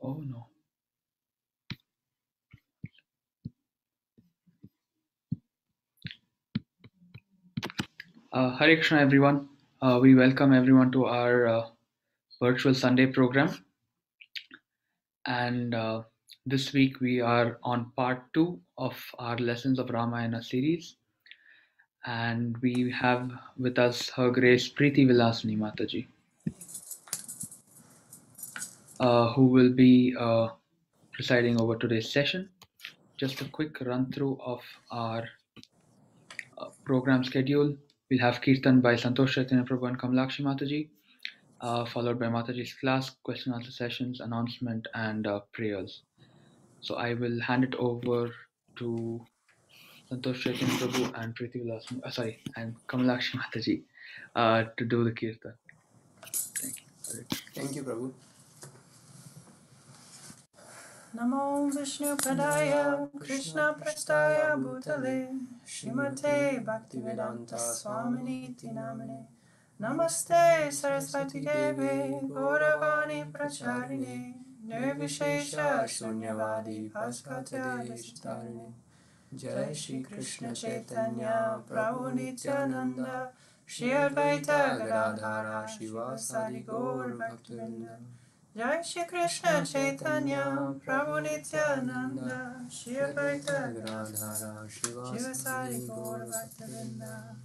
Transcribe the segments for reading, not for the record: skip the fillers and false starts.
Oh no. Hare Krishna, everyone. We welcome everyone to our virtual Sunday program. And this week we are on part two of our Lessons of Ramayana series. And we have with us Her Grace Preeti Vilasani Mataji, who will be presiding over today's session. Just a quick run through of our program schedule. We'll have Kirtan by Santosh Chaitanya Prabhu and Kamalakshi Mataji, followed by Mataji's class, question answer sessions, announcement, and prayers. So I will hand it over to Santosh Chaitanya Prabhu and Preeti Vilasani, and Kamalakshi Mataji to do the Kirtan. Thank you. Thank you, Prabhu. Namo Vishnu Padaya Krishna Prastaya Bhutale Srimate Bhaktivedanta Swaminiti Namane Namaste Saraswati Deve Gauravani Pracharine Nirvishesha Shunyavadi Bhaskatadeshtarine Jai Shri Krishna Chaitanya Prabhu Nityananda Shri Advaita Gadadhara Shivasadi Gaur Bhaktivinoda Jai Shri Krishna Chaitanya Prabhu Nityananda Shri Advaita Gadadhara Shivasadi Gaur Bhaktivinoda.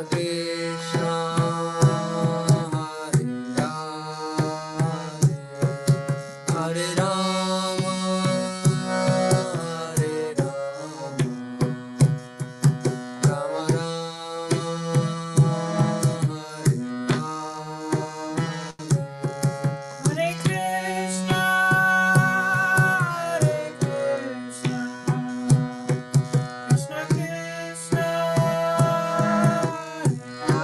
Krishna Hare Rama Hare Rama Rama Rama Hare Hare Krishna, Hare Krishna, Krishna Krishna, Hare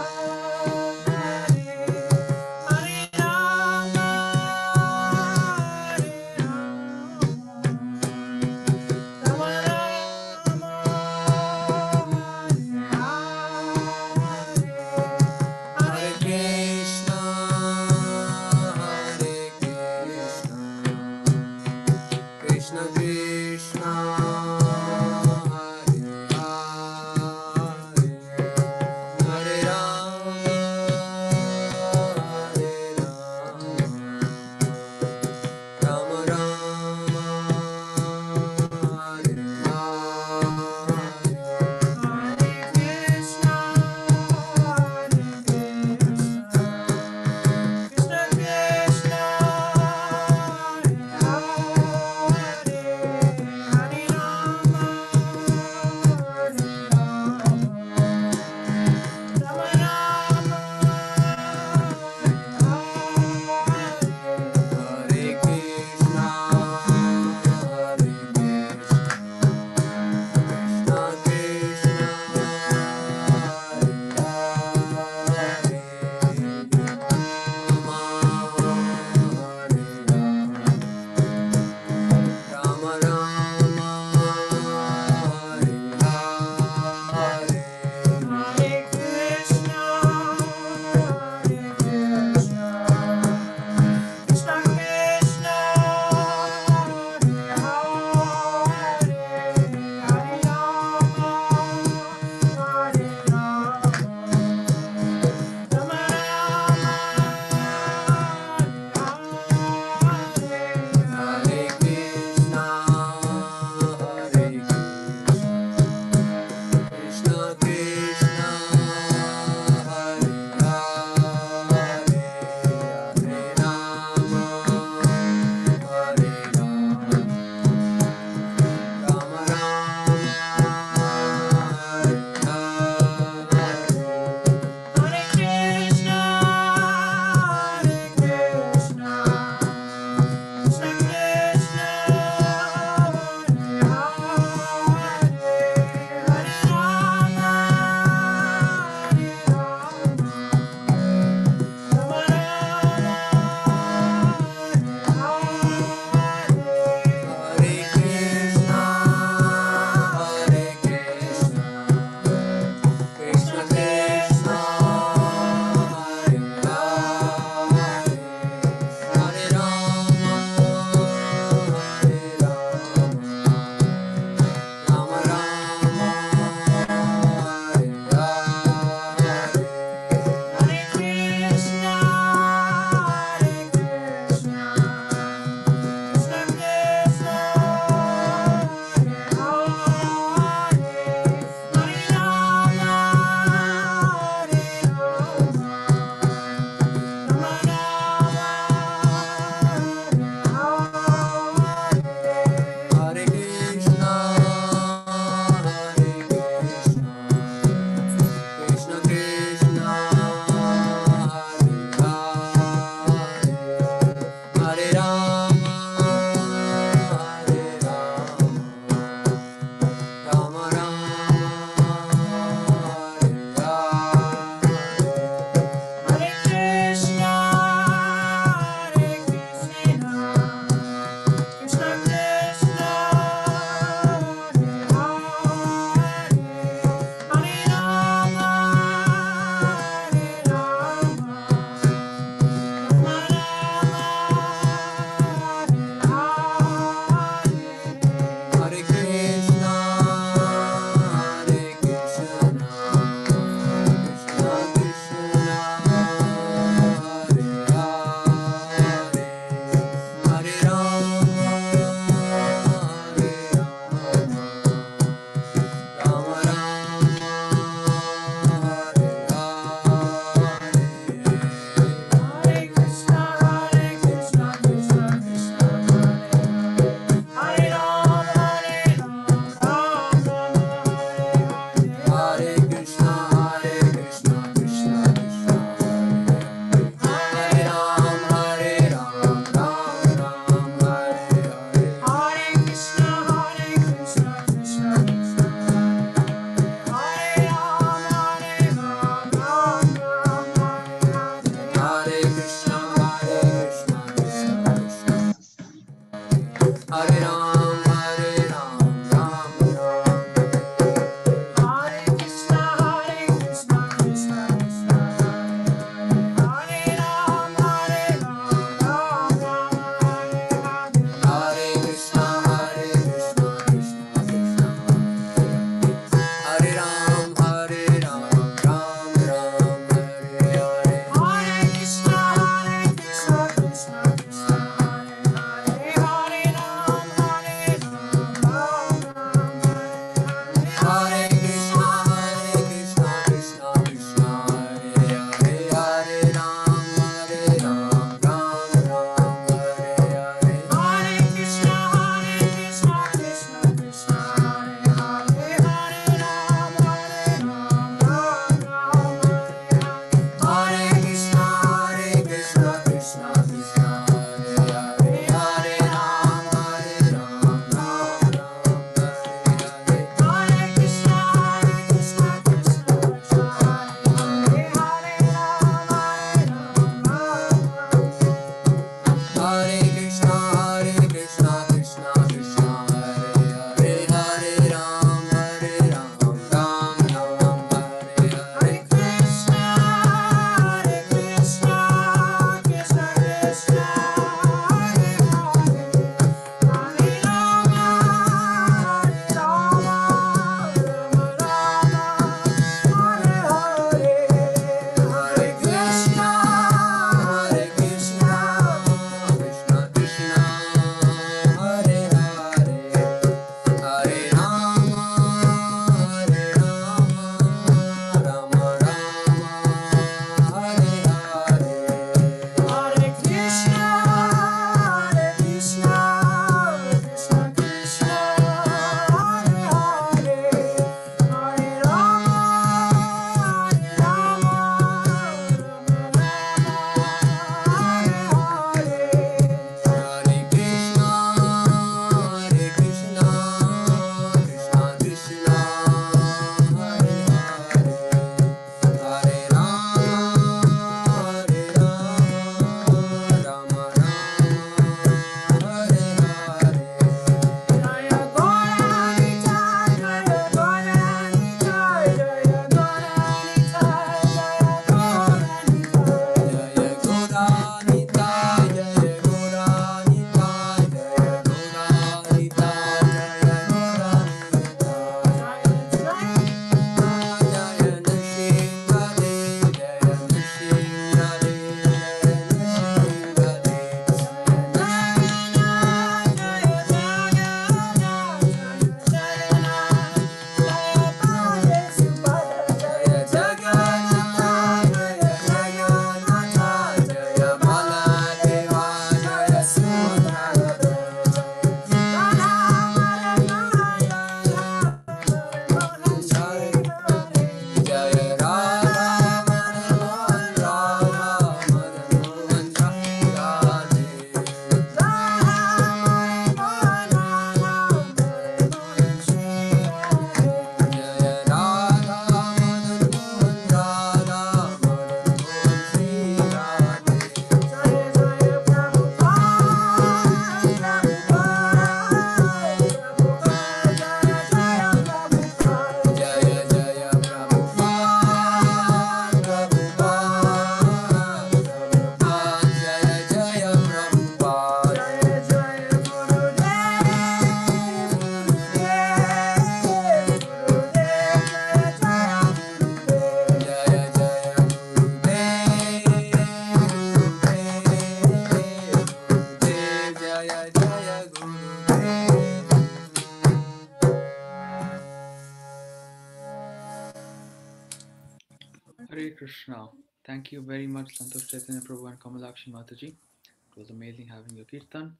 Hare Krishna. Thank you very much, Santosh Chaitanya Prabhu and Kamalakshi Mataji. It was amazing having your kirtan.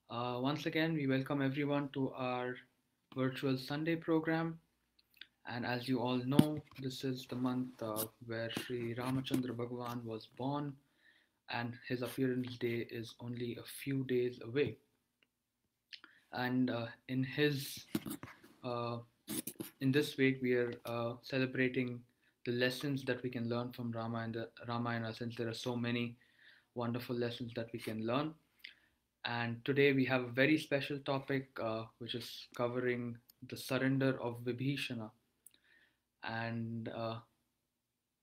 Once again, we welcome everyone to our virtual Sunday program. And as you all know, this is the month where Sri Ramachandra Bhagavan was born, and his appearance day is only a few days away. And uh, in this week, we are celebrating the lessons that we can learn from Ramayana, since there are so many wonderful lessons that we can learn. And today we have a very special topic, which is covering the surrender of Vibhishana. And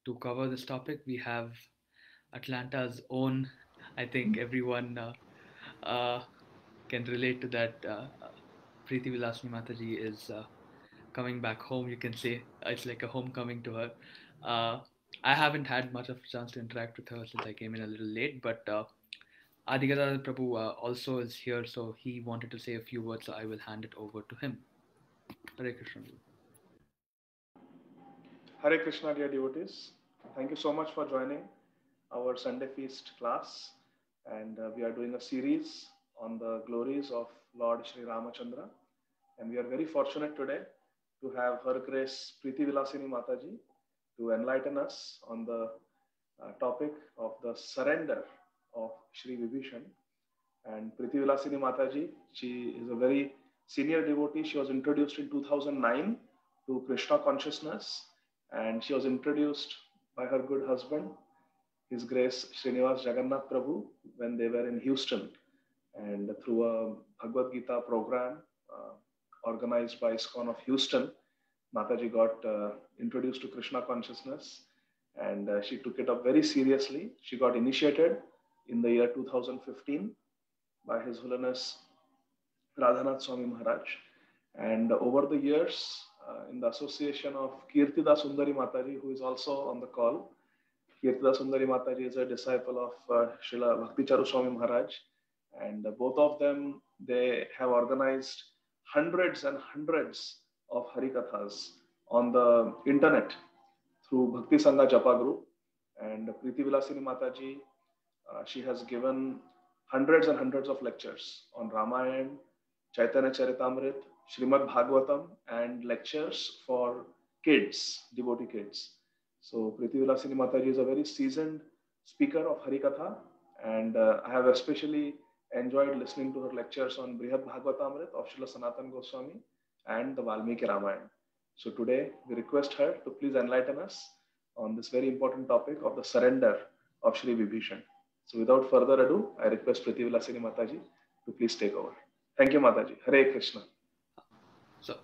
to cover this topic, we have Atlanta's own, I think everyone can relate to that. Preeti Vilasini Mataji is coming back home, you can say. It's like a homecoming to her. Uh, I haven't had much of a chance to interact with her since I came in a little late, but Adigadar Prabhu also is here, so he wanted to say a few words, so I will hand it over to him. Hare Krishna. Hare Krishna, dear devotees. Thank you so much for joining our Sunday Feast class. And we are doing a series on the glories of Lord Sri Ramachandra. And we are very fortunate today to have Her Grace Preeti Vilasini Mataji to enlighten us on the topic of the surrender of Sri Vibhishan. And Preeti Vilasini Mataji, she is a very senior devotee. She was introduced in 2009 to Krishna consciousness, and she was introduced by her good husband, His Grace Srinivas Jagannath Prabhu, when they were in Houston. And through a Bhagavad Gita program organized by ISKCON of Houston, Mataji got introduced to Krishna consciousness, and she took it up very seriously. She got initiated in the year 2015 by His Holiness Radhanath Swami Maharaj. And over the years, in the association of Kirtida Sundari Mataji, who is also on the call. Kirtida Sundari Mataji is a disciple of Srila Bhakti Charu Swami Maharaj. And both of them, they have organized hundreds and hundreds of Harikathas on the internet through Bhakti Sangha Japa group. And Preeti Vilasini Mataji, she has given hundreds and hundreds of lectures on Ramayana, Chaitanya Charitamrit, Srimad Bhagavatam, and lectures for kids, devotee kids. So Preeti Vilasini Mataji is a very seasoned speaker of Harikatha, and I have especially enjoyed listening to her lectures on Brihad Bhagavatamrit of Srila Sanatana Goswami and the Valmiki Ramayana. So today we request her to please enlighten us on this very important topic of the surrender of Sri Vibhishan. So without further ado, I request Preeti Vilasini Mataji to please take over. Thank you, Mataji. Hare Krishna. So,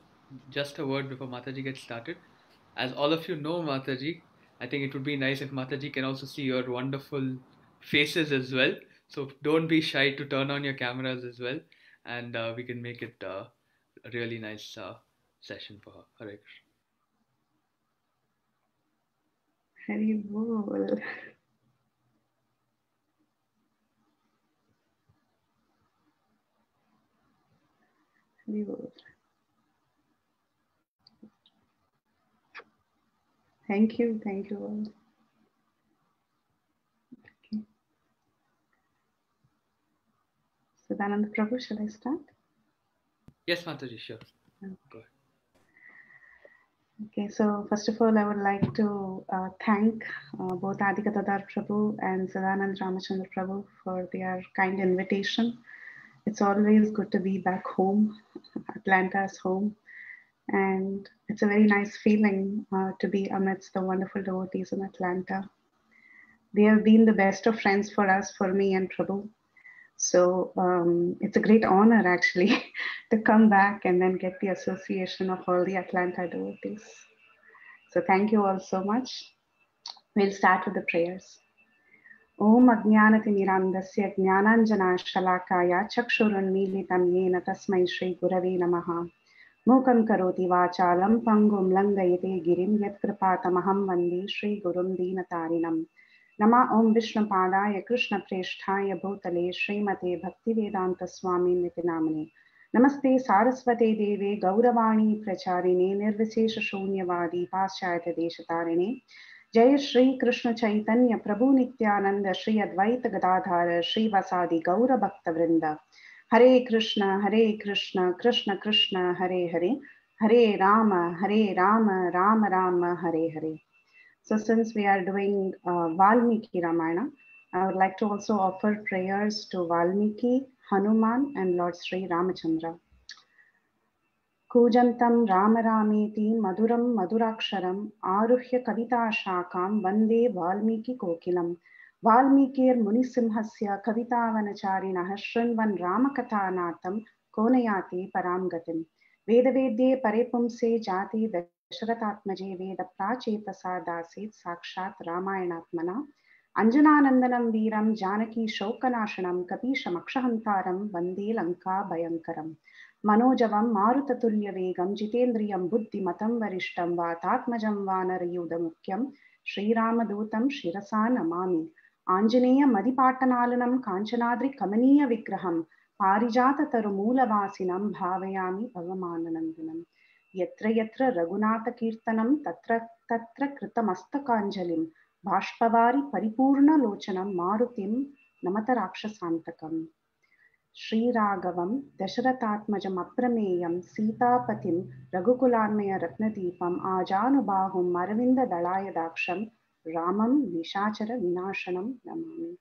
just a word before Mataji gets started. As all of you know, Mataji, I think it would be nice if Mataji can also see your wonderful faces as well. So don't be shy to turn on your cameras as well, and we can make it a really nice session for her. Hare Krishna. Hari Bol. Hari Bol. Thank you all. Okay. Sadananda Prabhu, shall I start? Yes, Mataji, sure. Okay. Go ahead. Okay, so first of all, I would like to thank both Adigadadar Prabhu and Sadanand Ramachandra Prabhu for their kind invitation. It's always good to be back home, Atlanta's home. And it's a very nice feeling to be amidst the wonderful devotees in Atlanta. They have been the best of friends for us, for me and Prabhu. So it's a great honor actually to come back and then get the association of all the Atlanta devotees. So thank you all so much. We'll start with the prayers. Om Ajnanati Mirandasya Jnananjana Shalakaya Chakshurunmilitam Yena Tasmai Shri Gurave Namaha. Mukam Karoti Vachalam Pangum Langayate Girim Yatkrapatamaham Vande Shri Gurum Dinatarinam. Nama Om Vishnu Padaya Krishna Presthaya Bhutale Srimate Bhaktivedanta Swami Nitinamane. Namaste Saraswate Deve Gauravani Pracharine Nirvishesha Shunyavadi Paschayata Deshatarine. जय श्री कृष्ण चैतन्य प्रभु नित्यानंद श्री अद्वैत गदाधर श्रीवासादि गौर भक्त वृंद। हरे कृष्ण कृष्ण कृष्ण हरे हरे, हरे Ram Ram Ram Hare Hare. So since we are doing Valmiki Ramayana, I would like to also offer prayers to Valmiki, Hanuman and Lord Sri Ramachandra. कूजन्तं Ram रामेति मधुरं मधुराक्षरम् आरुह्य कविताशाखां वन्दे वाल्मीकिकोकिलं. वाल्मीकिर्मुनिसिंहस्य कवितावनचारिणः शृण्वन् रामकथानाथं को नयाति परां गतिम्. वेदवेद्ये परे पुंसे जाति दशरथात्मजे वेदप्राचेतसा दासीत् साक्षात् रामायणात्मना. अंजनानन्दनं वीरं जानकी शोकनाशनं कपीशमक्षहन्तारं वन्दे लङ्काभयङ्करम्. मनोजवं मारुततुल्यवेगं जितेन्द्रियं बुद्धिमतं वरिष्ठं वातात्मजं वानरयूथमुख्यं श्रीरामदूतं शिरसा नमामि. आञ्जनेयमदिपाटनालनं काञ्चनाद्रिकमनीयविग्रहं पारिजाततरुमूलवासिनं भावयामि भवमाननन्दिनं. यत्र यत्र रघुनाथकीर्तनं तत्र तत्र कृतमस्तकाञ्जलिं बाष्पवारि परिपूर्णलोचनं मारुतिं नमत राक्षसान्तकम्. श्रीराघवं दशरथात्मजम् अप्रमेयं सीतापतिं रघुकुलान्मय रत्नदीपम् आजानुबाहुम् अरविन्ददलायदाक्षं रामं निशाचर विनाशनं Namami.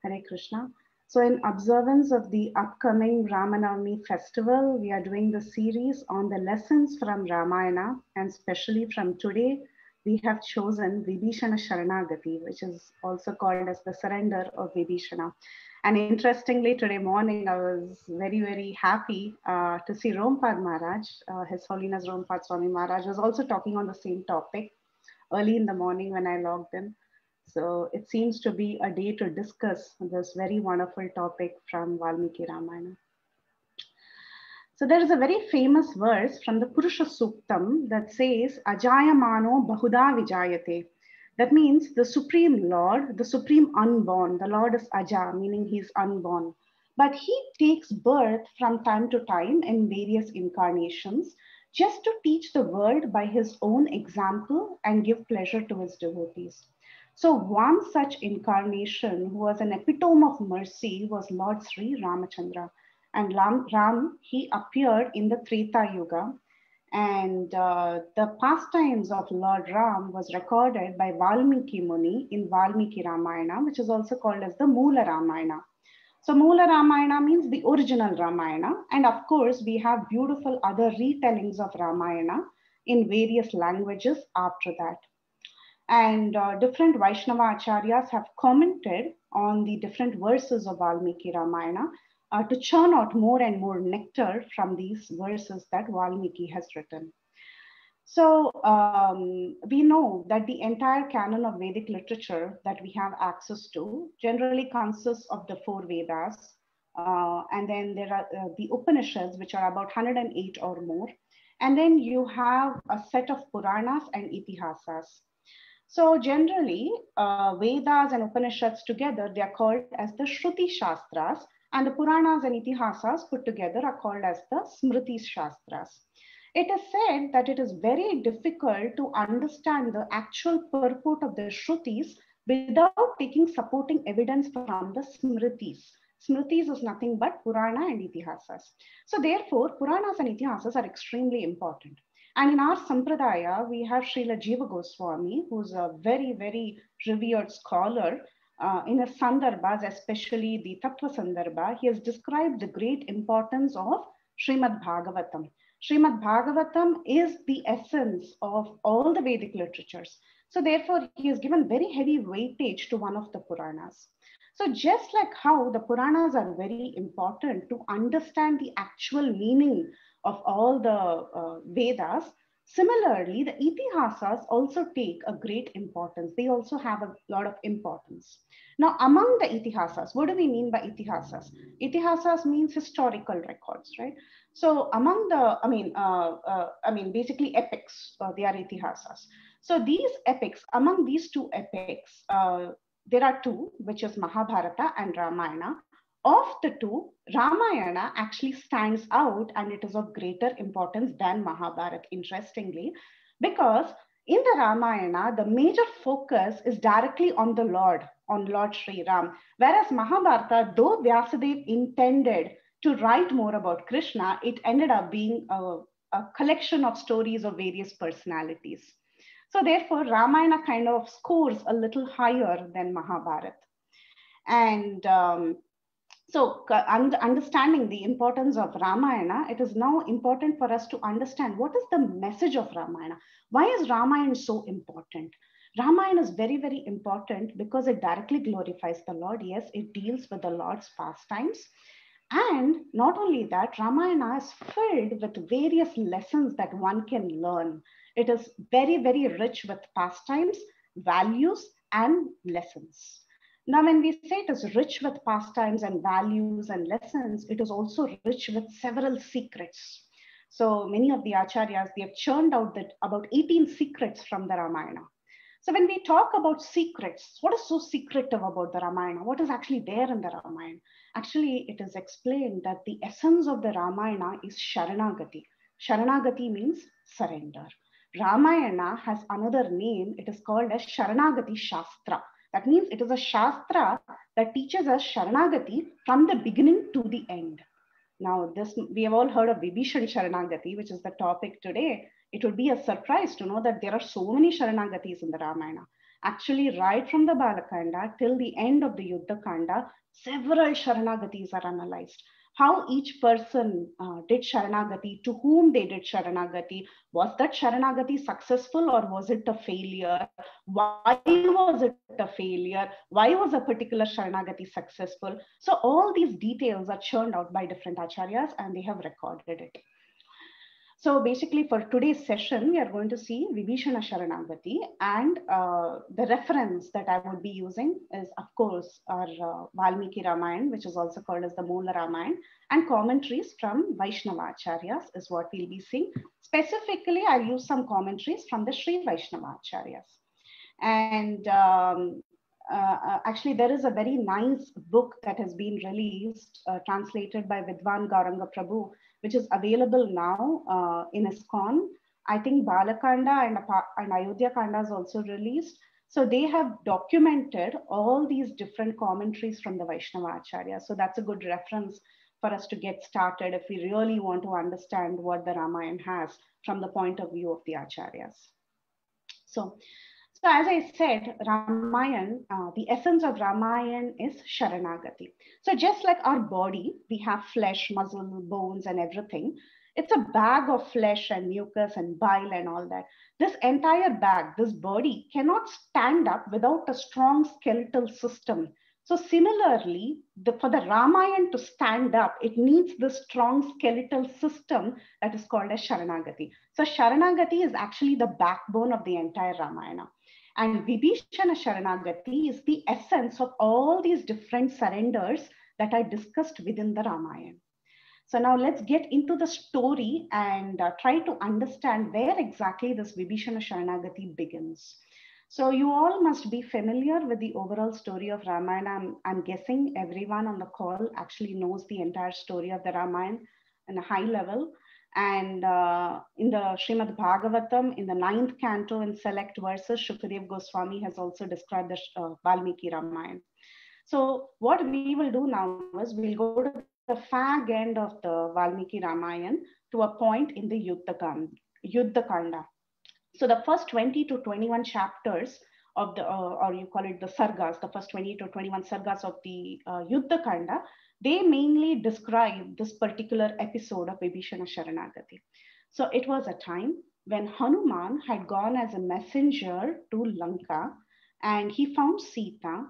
Hare Krishna. So in observance of the upcoming Ramanavami festival, we are doing the series on the lessons from Ramayana, and especially from today, we have chosen Vibhishana Sharanagati, which is also called as the surrender of Vibhishana. And interestingly, today morning, I was very, very happy to see Rompad Maharaj, His Holiness Rompad Swami Maharaj was also talking on the same topic early in the morning when I logged in. So it seems to be a day to discuss this very wonderful topic from Valmiki Ramayana. So there is a very famous verse from the Purusha Suktam that says, Ajayamano Bahuda Vijayate. That means the Supreme Lord, the Supreme Unborn. The Lord is Aja, meaning he is unborn. But he takes birth from time to time in various incarnations just to teach the world by his own example and give pleasure to his devotees. So one such incarnation who was an epitome of mercy was Lord Sri Ramachandra. And Ram, he appeared in the Treta Yuga. And the pastimes of Lord Ram was recorded by Valmiki Muni in Valmiki Ramayana, which is also called as the Moola Ramayana. So Moola Ramayana means the original Ramayana. And of course, we have beautiful other retellings of Ramayana in various languages after that. And different Vaishnava acharyas have commented on the different verses of Valmiki Ramayana to churn out more and more nectar from these verses that Valmiki has written. So we know that the entire canon of Vedic literature that we have access to generally consists of the 4 Vedas. And then there are the Upanishads, which are about 108 or more. And then you have a set of Puranas and Itihasas. So generally, Vedas and Upanishads together, they are called as the Shruti Shastras, and the Puranas and Itihasas put together are called as the Smriti Shastras. It is said that it is very difficult to understand the actual purport of the Shrutis without taking supporting evidence from the Smritis. Smritis is nothing but Purana and Itihasas. So therefore, Puranas and Itihasas are extremely important. And in our Sampradaya, we have Srila Jiva Goswami, who's a very, very revered scholar. In his Sandarbhas, especially the Tattva Sandarbha, he has described the great importance of Srimad Bhagavatam. Srimad Bhagavatam is the essence of all the Vedic literatures. So therefore, he has given very heavy weightage to one of the Puranas. So just like how the Puranas are very important to understand the actual meaning of all the Vedas, similarly, the Itihasas also take a great importance. They also have a lot of importance. Now, among the Itihasas, what do we mean by Itihasas? Itihasas means historical records, right? So among the, basically epics, they are Itihasas. So these epics, among these 2 epics, there are 2, which is Mahabharata and Ramayana. Of the 2, Ramayana actually stands out and it is of greater importance than Mahabharata, interestingly, because In the Ramayana, the major focus is directly on the Lord, on Lord Sri Ram. Whereas Mahabharata, though Vyasadeva intended to write more about Krishna, it ended up being a collection of stories of various personalities. So therefore, Ramayana kind of scores a little higher than Mahabharata. And so understanding the importance of Ramayana, it is now important for us to understand what is the message of Ramayana. Why is Ramayana so important? Ramayana is very, very important because it directly glorifies the Lord. Yes, it deals with the Lord's pastimes. And not only that, Ramayana is filled with various lessons that one can learn. It is very, very rich with pastimes, values, and lessons. Now, when we say it is rich with pastimes and values and lessons, it is also rich with several secrets. So many of the acharyas, they have churned out that about 18 secrets from the Ramayana. So when we talk about secrets, what is so secretive about the Ramayana? What is actually there in the Ramayana? Actually, it is explained that the essence of the Ramayana is Sharanagati. Sharanagati means surrender. Ramayana has another name. It is called as Sharanagati Shastra. That means it is a Shastra that teaches us Sharanagati from the beginning to the end. Now, this we have all heard of Vibhishan Sharanagati, which is the topic today. It would be a surprise to know that there are so many Sharanagatis in the Ramayana. Actually, right from the Balakanda till the end of the Yuddha Kanda, several Sharanagatis are analyzed. How each person did Sharanagati, to whom they did Sharanagati, was that Sharanagati successful or was it a failure? Why was it a failure? Why was a particular Sharanagati successful? So all these details are churned out by different acharyas and they have recorded it. So basically for today's session, we are going to see Vibhishana Sharanagati, and the reference that I would be using is, of course, our Valmiki Ramayana, which is also called as the Moola Ramayana, and commentaries from Vaishnava Acharyas is what we'll be seeing. Specifically, I'll use some commentaries from the Sri Vaishnava Acharyas. And actually, there is a very nice book that has been released, translated by Vidwan Gauranga Prabhu, which is available now in ISKCON. I think Balakanda and Ayodhya Kanda is also released. So they have documented all these different commentaries from the Vaishnava Acharya. So that's a good reference for us to get started if we really want to understand what the Ramayana has from the point of view of the Acharyas. So as I said, Ramayana, the essence of Ramayana is Sharanagati. So just like our body, we have flesh, muscle, bones, and everything. It's a bag of flesh and mucus and bile and all that. This entire bag, this body, cannot stand up without a strong skeletal system. So similarly, for the Ramayana to stand up, it needs this strong skeletal system that is called as Sharanagati. So Sharanagati is actually the backbone of the entire Ramayana. And Vibhishana Sharanagati is the essence of all these different surrenders that are discussed within the Ramayana. So now let's get into the story and try to understand where exactly this Vibhishana Sharanagati begins. So you all must be familiar with the overall story of Ramayana. I'm guessing everyone on the call actually knows the entire story of the Ramayana on a high level. And in the Srimad Bhagavatam, in the 9th canto, in select verses, Shukadev Goswami has also described the Valmiki Ramayana. So what we will do now is we'll go to the fag end of the Valmiki Ramayana to a point in the Yuddha Kanda. So the first 20 to 21 chapters of the, or you call it the sargas, the first 20 to 21 sargas of the Yuddha Kanda, they mainly describe this particular episode of Vibhishana Sharanagati. So it was a time when Hanuman had gone as a messenger to Lanka and he found Sita,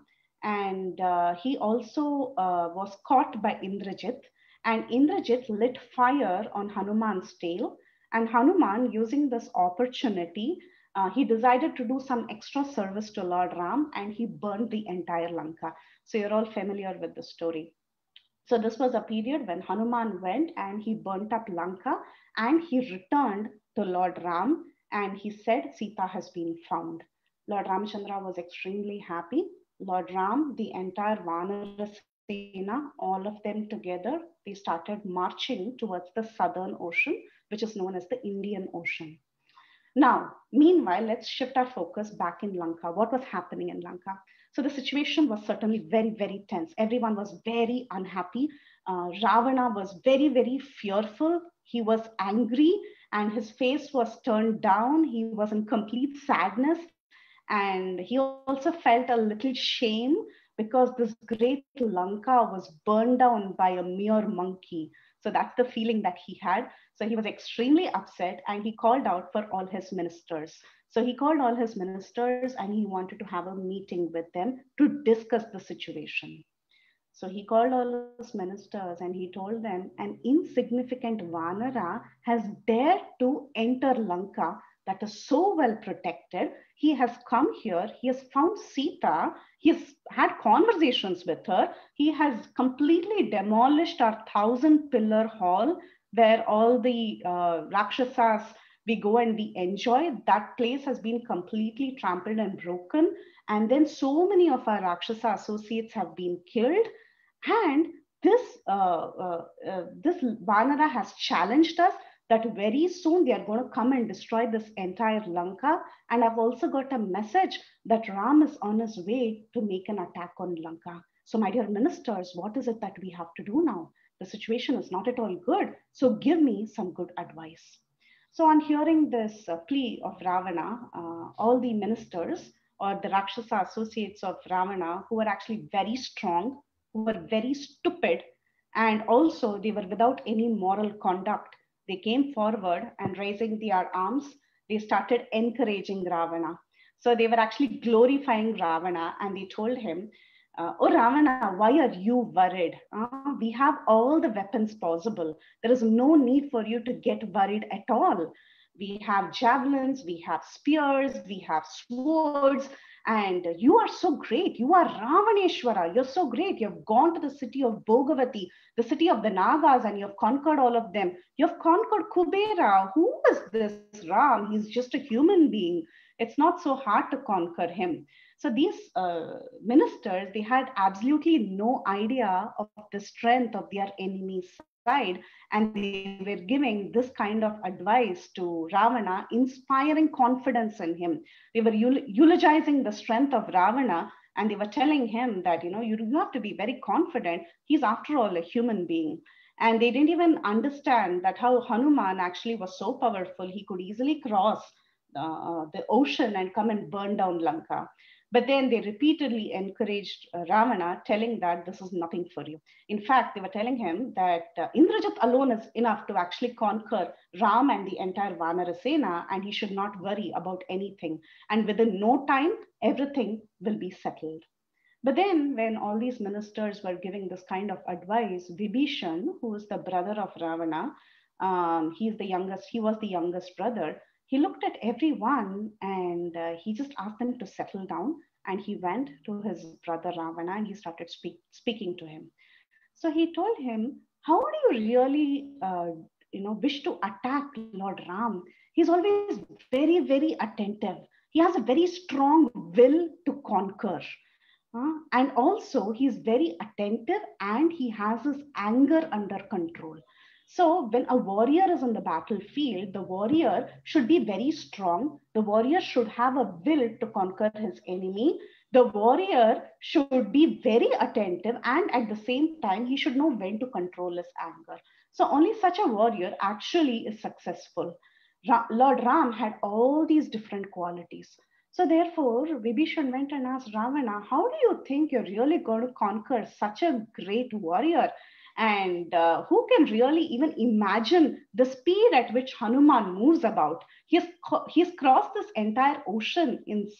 and he also was caught by Indrajit, and Indrajit lit fire on Hanuman's tail. And Hanuman, using this opportunity, he decided to do some extra service to Lord Ram, and he burned the entire Lanka. So you're all familiar with the story. So this was a period when Hanuman went and he burnt up Lanka, and he returned to Lord Ram and he said, Sita has been found. Lord Ramchandra was extremely happy. Lord Ram, the entire Vanarasena, all of them together, they started marching towards the southern ocean, which is known as the Indian Ocean. Now, meanwhile, let's shift our focus back in Lanka. What was happening in Lanka? So the situation was certainly very, very tense. Everyone was very unhappy. Ravana was very, very fearful. He was angry and his face was turned down. He was in complete sadness. And he also felt a little shame because this great Lanka was burned down by a mere monkey. So that's the feeling that he had. So he was extremely upset and he called out for all his ministers. So he called all his ministers and he wanted to have a meeting with them to discuss the situation. So he called all his ministers and he told them, an insignificant Vanara has dared to enter Lanka that is so well protected. He has come here, he has found Sita, he has had conversations with her, he has completely demolished our 1,000 pillar hall where all the Rakshasas we go and we enjoy. That place has been completely trampled and broken. And then so many of our Rakshasa associates have been killed. And this Vanara has challenged us that very soon they are going to come and destroy this entire Lanka. And I've also got a message that Ram is on his way to make an attack on Lanka. So, my dear ministers, what is it that we have to do now? The situation is not at all good. So, give me some good advice. So, on hearing this plea of Ravana, all the ministers or the Rakshasa associates of Ravana, who were actually very strong, who were very stupid, and also they were without any moral conduct, they came forward and raising their arms, they started encouraging Ravana. So they were actually glorifying Ravana and they told him, oh Ravana, why are you worried? We have all the weapons possible. There is no need for you to get worried at all. We have javelins, we have spears, we have swords, and you are so great. You are Ravaneshwara. You're so great. You've gone to the city of Bhogavati, the city of the Nagas, and you've conquered all of them. You've conquered Kubera. Who is this Ram? He's just a human being. It's not so hard to conquer him. So these ministers, they had absolutely no idea of the strength of their enemy's side, and they were giving this kind of advice to Ravana, inspiring confidence in him. They were eulogizing the strength of Ravana, and they were telling him that, you have to be very confident. He's after all a human being. And they didn't even understand that how Hanuman actually was so powerful, he could easily cross the ocean and come and burn down Lanka. But then they repeatedly encouraged Ravana, telling that this is nothing for you. In fact, they were telling him that Indrajit alone is enough to actually conquer Ram and the entire Vanarasena, and he should not worry about anything. And within no time, everything will be settled. But then, when all these ministers were giving this kind of advice, Vibhishan, who is the brother of Ravana, he was the youngest brother. He looked at everyone and he just asked them to settle down. And he went to his brother Ravana and he started speaking to him. So he told him, "How do you really, wish to attack Lord Ram? He's always very, very attentive. He has a very strong will to conquer." And also, he's very attentive and he has his anger under control. So, when a warrior is on the battlefield, the warrior should be very strong. The warrior should have a will to conquer his enemy. The warrior should be very attentive, and at the same time, he should know when to control his anger. So, only such a warrior actually is successful. Lord Ram had all these different qualities. So therefore, Vibhishan went and asked Ravana, "How do you think you're really going to conquer such a great warrior? And who can really even imagine the speed at which Hanuman moves about? He's crossed this entire ocean in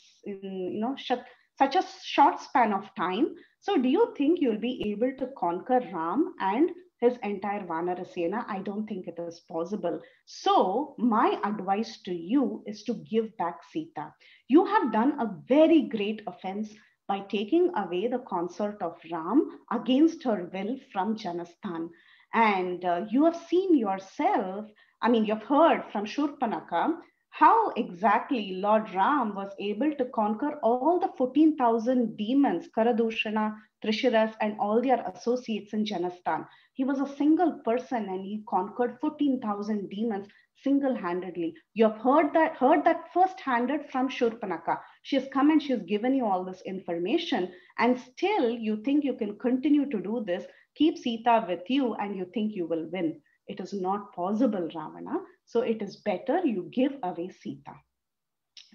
such a short span of time. So do you think you'll be able to conquer Ram and his entire Vanarasena? I don't think it is possible. So my advice to you is to give back Sita. You have done a very great offense by taking away the consort of Ram against her will from Janasthan. And you have seen yourself, you've heard from Shurpanaka how exactly Lord Ram was able to conquer all the 14,000 demons, Karadushana, Trishiras, and all their associates in Janastan. He was a single person and he conquered 14,000 demons single-handedly. You have heard that first-handed from Shurpanaka. She has come and she has given you all this information, and still you think you can continue to do this, keep Sita with you, and you think you will win. It is not possible, Ravana. So it is better you give away Sita.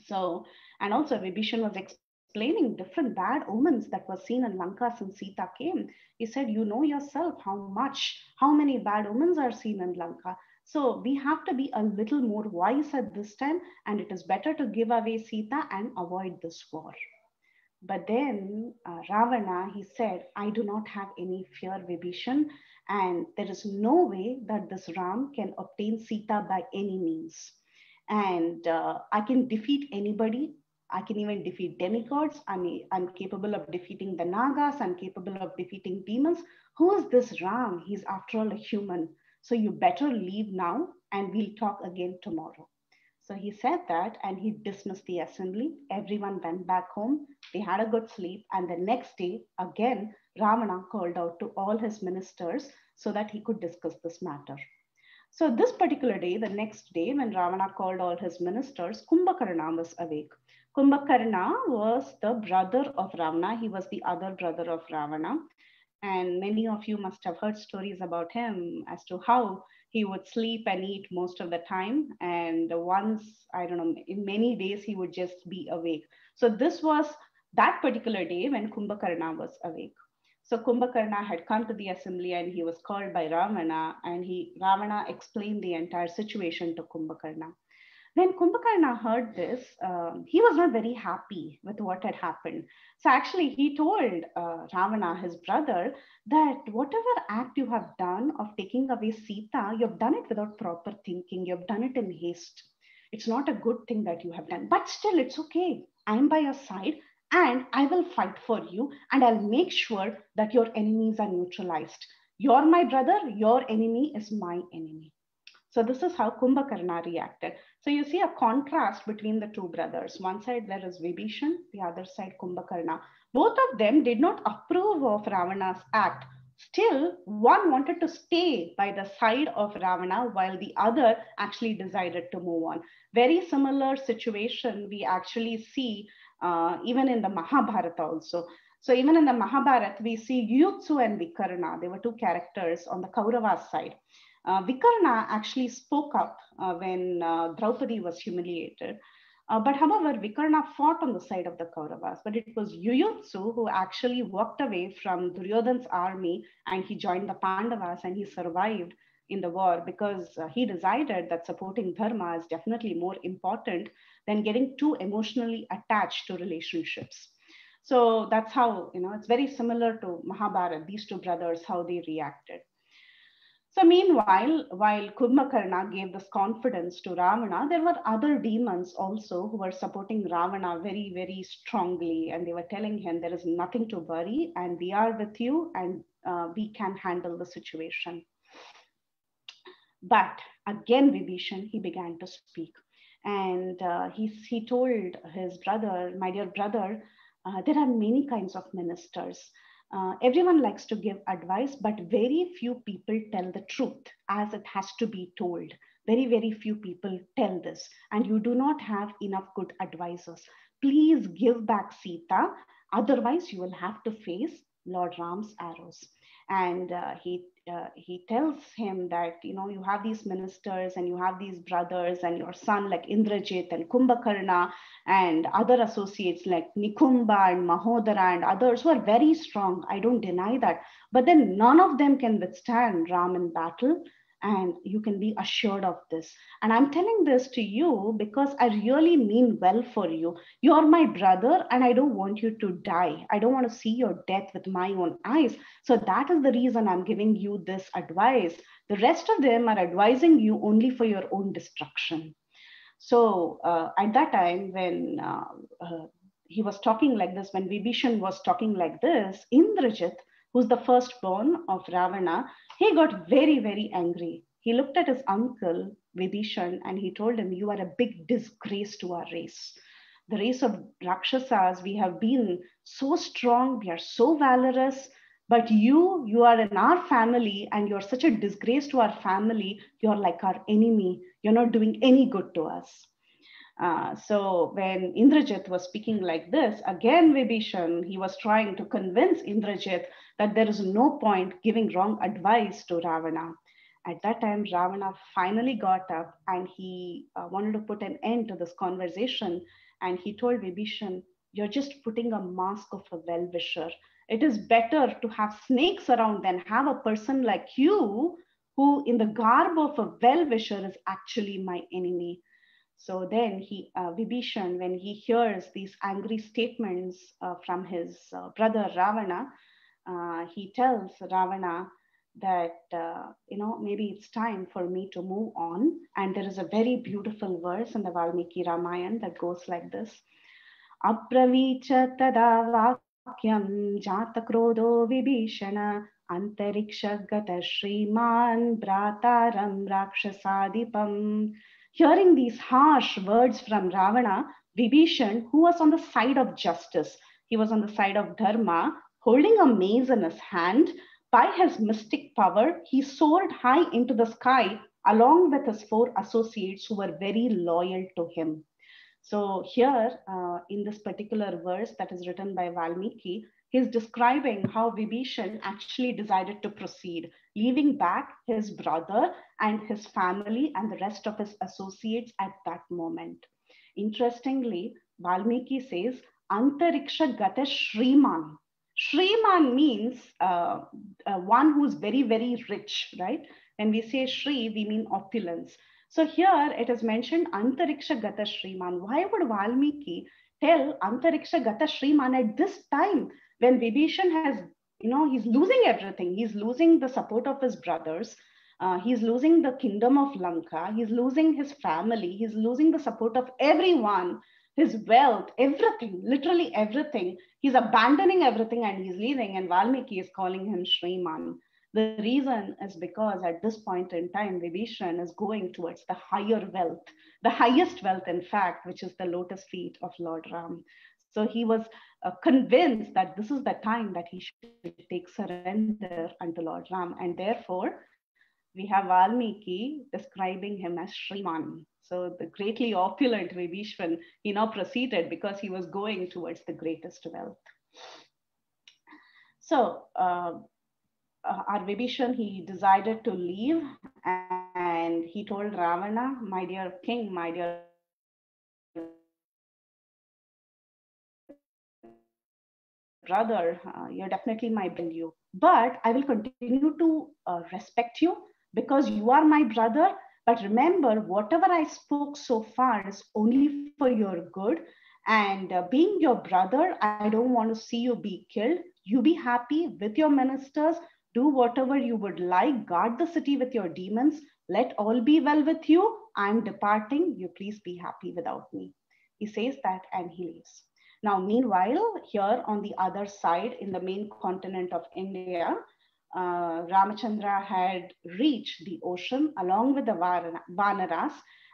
So, and also Vibhishan was explaining different bad omens that were seen in Lanka since Sita came. He said, you know yourself how many bad omens are seen in Lanka. So we have to be a little more wise at this time, and it is better to give away Sita and avoid this war. But then Ravana, he said, I do not have any fear, Vibhishan, and there is no way that this Ram can obtain Sita by any means. And I can defeat anybody. I can even defeat demigods. I'm capable of defeating the Nagas. I'm capable of defeating demons. Who is this Ram? He's after all a human. So you better leave now and we'll talk again tomorrow. So he said that and he dismissed the assembly. Everyone went back home. They had a good sleep. And the next day, again, Ravana called out to all his ministers so that he could discuss this matter. So this particular day, the next day, when Ravana called all his ministers, Kumbhakarna was awake. Kumbhakarna was the brother of Ravana. He was the other brother of Ravana. And many of you must have heard stories about him as to how he would sleep and eat most of the time. And once, I don't know, in many days, he would just be awake. So this was that particular day when Kumbhakarna was awake. So Kumbhakarna had come to the assembly and he was called by Ravana, and Ravana explained the entire situation to Kumbhakarna. When Kumbhakarna heard this, he was not very happy with what had happened. So actually, he told Ravana, his brother, that whatever act you have done of taking away Sita, you have done it without proper thinking. You have done it in haste. It's not a good thing that you have done, but still, it's okay. I'm by your side and I will fight for you and I'll make sure that your enemies are neutralized. You're my brother, your enemy is my enemy. So this is how Kumbhakarna reacted. So you see a contrast between the two brothers. One side there is Vibhishan, the other side Kumbhakarna. Both of them did not approve of Ravana's act. Still, one wanted to stay by the side of Ravana while the other actually decided to move on. Very similar situation we actually see even in the Mahabharata also. So even in the Mahabharata, we see Yuyutsu and Vikarna. They were two characters on the Kauravas side. Vikarna actually spoke up when Draupadi was humiliated. But however, Vikarna fought on the side of the Kauravas. But it was Yuyutsu who actually walked away from Duryodhan's army and he joined the Pandavas and he survived in the war because he decided that supporting Dharma is definitely more important than getting too emotionally attached to relationships. So that's how, it's very similar to Mahabharata, these two brothers, how they reacted. So meanwhile, while Kumbhakarna gave this confidence to Ravana, there were other demons also who were supporting Ravana very, very strongly. And they were telling him there is nothing to worry and we are with you and we can handle the situation. But again, Vibhishan, he began to speak. And he told his brother, my dear brother, there are many kinds of ministers. Everyone likes to give advice, but very few people tell the truth as it has to be told. Very, very few people tell this, and you do not have enough good advisors. Please give back Sita, otherwise you will have to face Lord Ram's arrows. And he tells him that, you have these ministers and you have these brothers and your son like Indrajit and Kumbhakarna and other associates like Nikumba and Mahodara and others who are very strong. I don't deny that. But then none of them can withstand Ram in battle. And you can be assured of this. And I'm telling this to you because I really mean well for you. You're my brother and I don't want you to die. I don't want to see your death with my own eyes. So that is the reason I'm giving you this advice. The rest of them are advising you only for your own destruction. So at that time, when he was talking like this, when Vibhishan was talking like this, Indrajit, who's the firstborn of Ravana, he got very, very angry. He looked at his uncle, Vibhishan, and he told him, "You are a big disgrace to our race. The race of Rakshasas, we have been so strong, we are so valorous, but you are in our family and you're such a disgrace to our family. You're like our enemy. You're not doing any good to us." So when Indrajit was speaking like this, again Vibhishan, he was trying to convince Indrajit that there is no point giving wrong advice to Ravana. At that time, Ravana finally got up and he wanted to put an end to this conversation. And he told Vibhishan, "You're just putting a mask of a well-wisher. It is better to have snakes around than have a person like you who, in the garb of a well-wisher, is actually my enemy." So then Vibhishan, when he hears these angry statements from his brother Ravana, he tells Ravana that, maybe it's time for me to move on. And there is a very beautiful verse in the Valmiki Ramayana that goes like this. Abravicha tada vakyam jata krodo vibhishana antariksha gata shriman brataram rakshasadipam. Hearing these harsh words from Ravana, Vibhishan, who was on the side of justice, he was on the side of dharma, holding a mace in his hand, by his mystic power, he soared high into the sky along with his 4 associates who were very loyal to him. So here, in this particular verse that is written by Valmiki, he's describing how Vibhishan actually decided to proceed, leaving back his brother and his family and the rest of his associates at that moment. Interestingly, Valmiki says, "Antariksha gata Shriman." Shriman means one who's very, very rich, right? When we say Shri, we mean opulence. So here it is mentioned Antariksha Gata Shriman. Why would Valmiki tell Antariksha Gata Shriman at this time when Vibhishan has, he's losing everything. He's losing the support of his brothers. He's losing the kingdom of Lanka. He's losing his family. He's losing the support of everyone, his wealth, everything, literally everything. He's abandoning everything and he's leaving. And Valmiki is calling him Shriman. The reason is because at this point in time, Vibhishan is going towards the higher wealth, the highest wealth, in fact, which is the lotus feet of Lord Ram. So he was convinced that this is the time that he should take surrender unto Lord Ram. And therefore, we have Valmiki describing him as Shriman. So the greatly opulent Vibhishan, he now proceeded because he was going towards the greatest wealth. So, our Vibhishan, he decided to leave and he told Ravana, "My dear king, my dear brother, you're definitely my you, but I will continue to respect you because you are my brother. But remember, whatever I spoke so far is only for your good. And being your brother, I don't want to see you be killed. You be happy with your ministers. Do whatever you would like. Guard the city with your demons. Let all be well with you. I'm departing. You please be happy without me." He says that and he leaves. Now, meanwhile, here on the other side, in the main continent of India, Ramachandra had reached the ocean along with the Vanaras,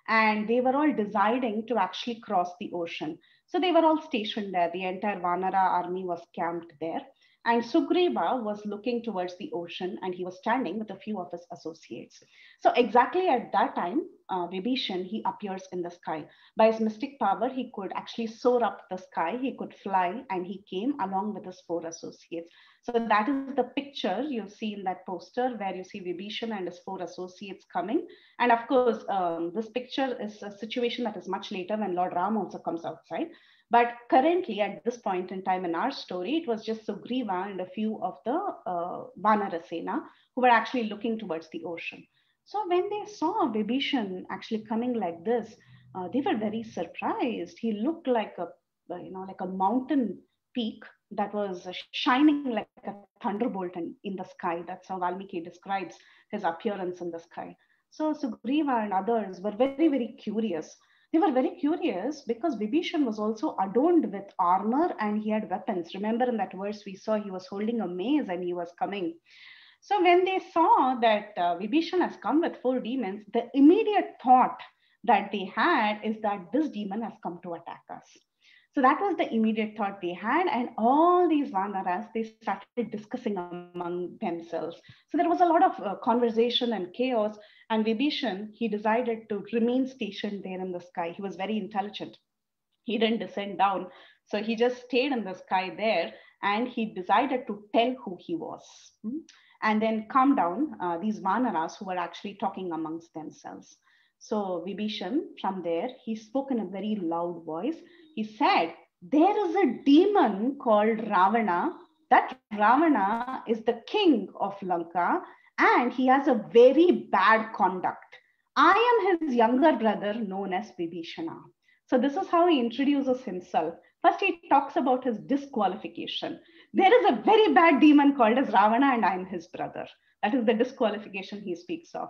and they were all deciding to actually cross the ocean. So they were all stationed there. The entire Vanara army was camped there. And Sugriva was looking towards the ocean and he was standing with a few of his associates. So exactly at that time, Vibhishan, he appears in the sky. By his mystic power, he could actually soar up the sky, he could fly, and he came along with his 4 associates. So that is the picture you see in that poster where you see Vibhishan and his 4 associates coming. And of course, this picture is a situation that is much later when Lord Ram also comes outside. But currently, at this point in time in our story, it was just Sugriva and a few of the Vanarasena who were actually looking towards the ocean. So when they saw Vibhishan actually coming like this, they were very surprised. He looked like a mountain peak that was shining like a thunderbolt in the sky. That's how Valmiki describes his appearance in the sky. So Sugriva and others were very, very curious. They were very curious because Vibhishan was also adorned with armor and he had weapons. Remember in that verse we saw he was holding a mace and he was coming. So when they saw that Vibhishana has come with 4 demons, the immediate thought that they had is that this demon has come to attack us. So that was the immediate thought they had, and all these Vanaras, they started discussing among themselves. So there was a lot of conversation and chaos, and Vibhishan, he decided to remain stationed there in the sky. He was very intelligent. He didn't descend down. So he just stayed in the sky there, and he decided to tell who he was. And then calm down these Vanaras who were actually talking amongst themselves. So Vibhishan, from there, he spoke in a very loud voice. He said, there is a demon called Ravana. That Ravana is the king of Lanka, and he has a very bad conduct. I am his younger brother known as Vibhishana. So this is how he introduces himself. First, he talks about his disqualification. There is a very bad demon called as Ravana, and I am his brother. That is the disqualification he speaks of.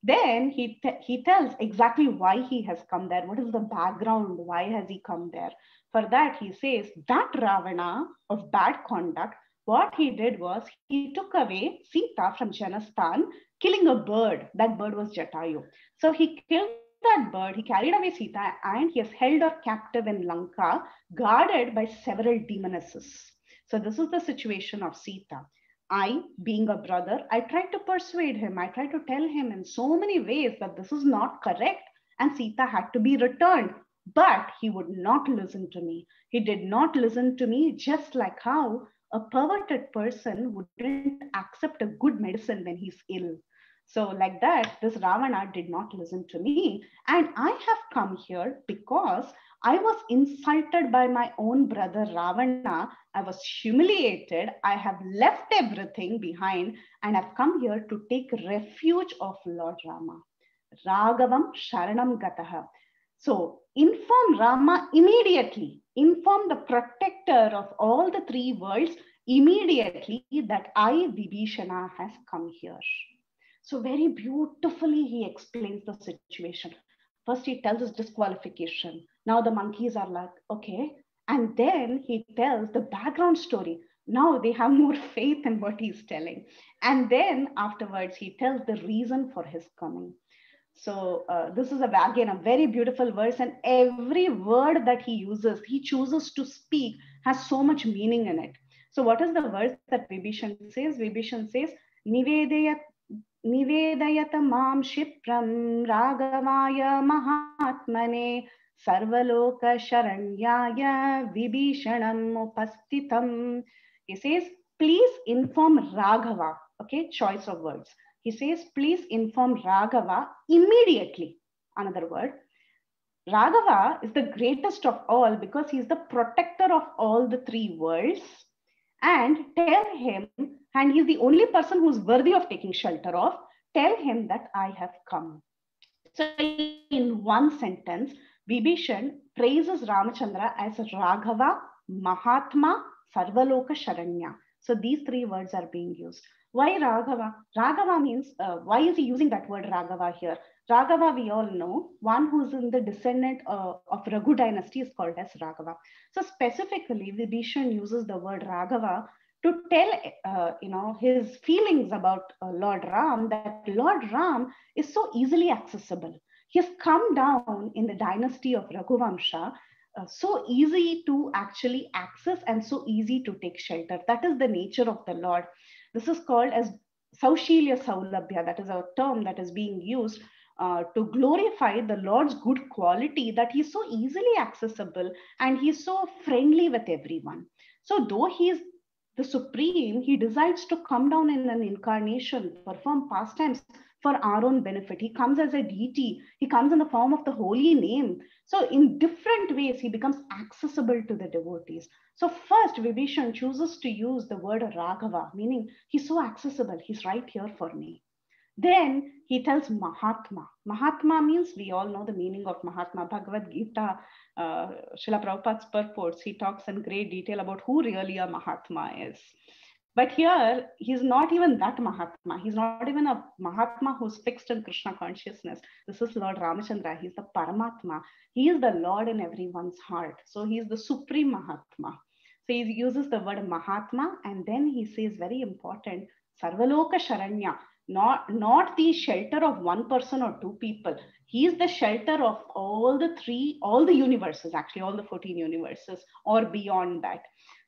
Then he tells exactly why he has come there. What is the background? Why has he come there? For that, he says that Ravana of bad conduct, what he did was he took away Sita from Janasthan, killing a bird. That bird was Jatayu. So he killed that bird, he carried away Sita, and he has held her captive in Lanka, guarded by several demonesses. So this is the situation of Sita. I, being a brother, I tried to persuade him. I tried to tell him in so many ways that this is not correct and Sita had to be returned. But he would not listen to me. He did not listen to me, just like how a perverted person wouldn't accept a good medicine when he's ill. So like that, this Ravana did not listen to me. And I have come here because I was insulted by my own brother Ravana. I was humiliated. I have left everything behind and I've come here to take refuge of Lord Rama. Raghavam Sharanam Gataha. So inform Rama immediately. Inform the protector of all the 3 worlds immediately that I, Vibhishana, has come here. So very beautifully he explains the situation. First he tells his disqualification. Now the monkeys are like, okay. And then he tells the background story. Now they have more faith in what he's telling. And then afterwards he tells the reason for his coming. So this is again a very beautiful verse, and every word that he uses, he chooses to speak, has so much meaning in it. So what is the verse that Vibhishan says? Vibhishan says, Nivedayat mam shipram ragavaya mahatmane sarvaloka sharanyaya vibhishanam upastitam. He says, please inform Raghava. Okay, choice of words. He says, please inform Raghava immediately. Another word. Raghava is the greatest of all because he's the protector of all the 3 worlds. And tell him, and he's the only person who's worthy of taking shelter of, tell him that I have come. So in one sentence, Vibhishan praises Ramachandra as Raghava, Mahatma, Sarvaloka Sharanya. So these 3 words are being used. Why Raghava? Raghava means, why is he using that word Raghava here? Raghava, we all know, one who's in the descendant of Raghu dynasty is called as Raghava. So specifically, Vibhishan uses the word Raghava to tell his feelings about Lord Ram, that Lord Ram is so easily accessible. He has come down in the dynasty of Raghuvamsha, so easy to actually access and so easy to take shelter. That is the nature of the Lord. This is called as Saushilya Saulabhya. That is a term that is being used to glorify the Lord's good quality, that he's so easily accessible and he's so friendly with everyone. So though he is the supreme, he decides to come down in an incarnation, perform pastimes for our own benefit. He comes as a deity. He comes in the form of the holy name. So in different ways, he becomes accessible to the devotees. So first, Vibhishan chooses to use the word Raghava, meaning he's so accessible. He's right here for me. Then he tells Mahatma. Mahatma means, we all know the meaning of Mahatma. Bhagavad Gita, Srila Prabhupada's purports, he talks in great detail about who really a Mahatma is. But here, he's not even that Mahatma. He's not even a Mahatma who's fixed in Krishna consciousness. This is Lord Ramachandra. He's the Paramatma. He is the Lord in everyone's heart. So he's the supreme Mahatma. So he uses the word Mahatma, and then he says, very important, Sarvaloka Sharanya, not the shelter of one person or two people. He is the shelter of all the universes, actually, all the 14 universes or beyond that.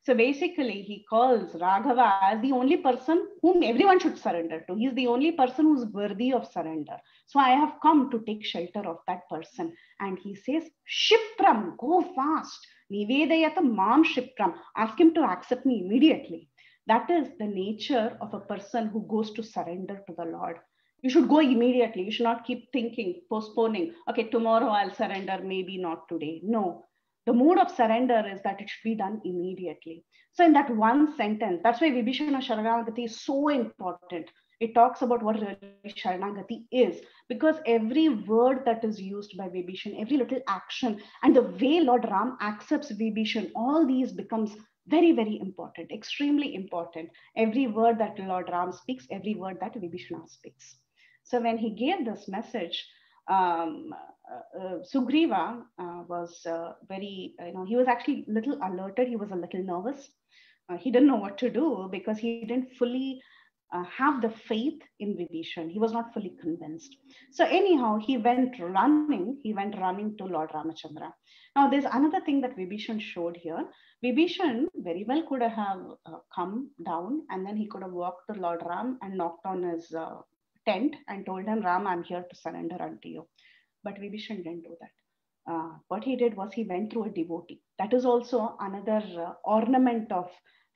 So basically, he calls Raghava as the only person whom everyone should surrender to. He's the only person who's worthy of surrender. So I have come to take shelter of that person. And he says, Shipram, go fast. Nivedayata mam Shipram. Ask him to accept me immediately. That is the nature of a person who goes to surrender to the Lord. You should go immediately. You should not keep thinking, postponing. Okay, tomorrow I'll surrender, maybe not today. No. The mood of surrender is that it should be done immediately. So in that one sentence, that's why Vibhishana Sharanagati is so important. It talks about what really Sharanagati is, because every word that is used by Vibhishan, every little action, and the way Lord Ram accepts Vibhishan, all these becomes very, very important, extremely important. Every word that Lord Ram speaks, every word that Vibhishana speaks. So when he gave this message, Sugriva was very, he was actually a little alerted. He was a little nervous. He didn't know what to do because he didn't fully have the faith in Vibhishan. He was not fully convinced. So anyhow, he went running to Lord Ramachandra. Now, there's another thing that Vibhishan showed here. Vibhishan very well could have come down and then he could have walked to Lord Ram and knocked on his tent and told him, Ram, I'm here to surrender unto you. But Vibhishan didn't do that. What he did was he went through a devotee. That is also another ornament of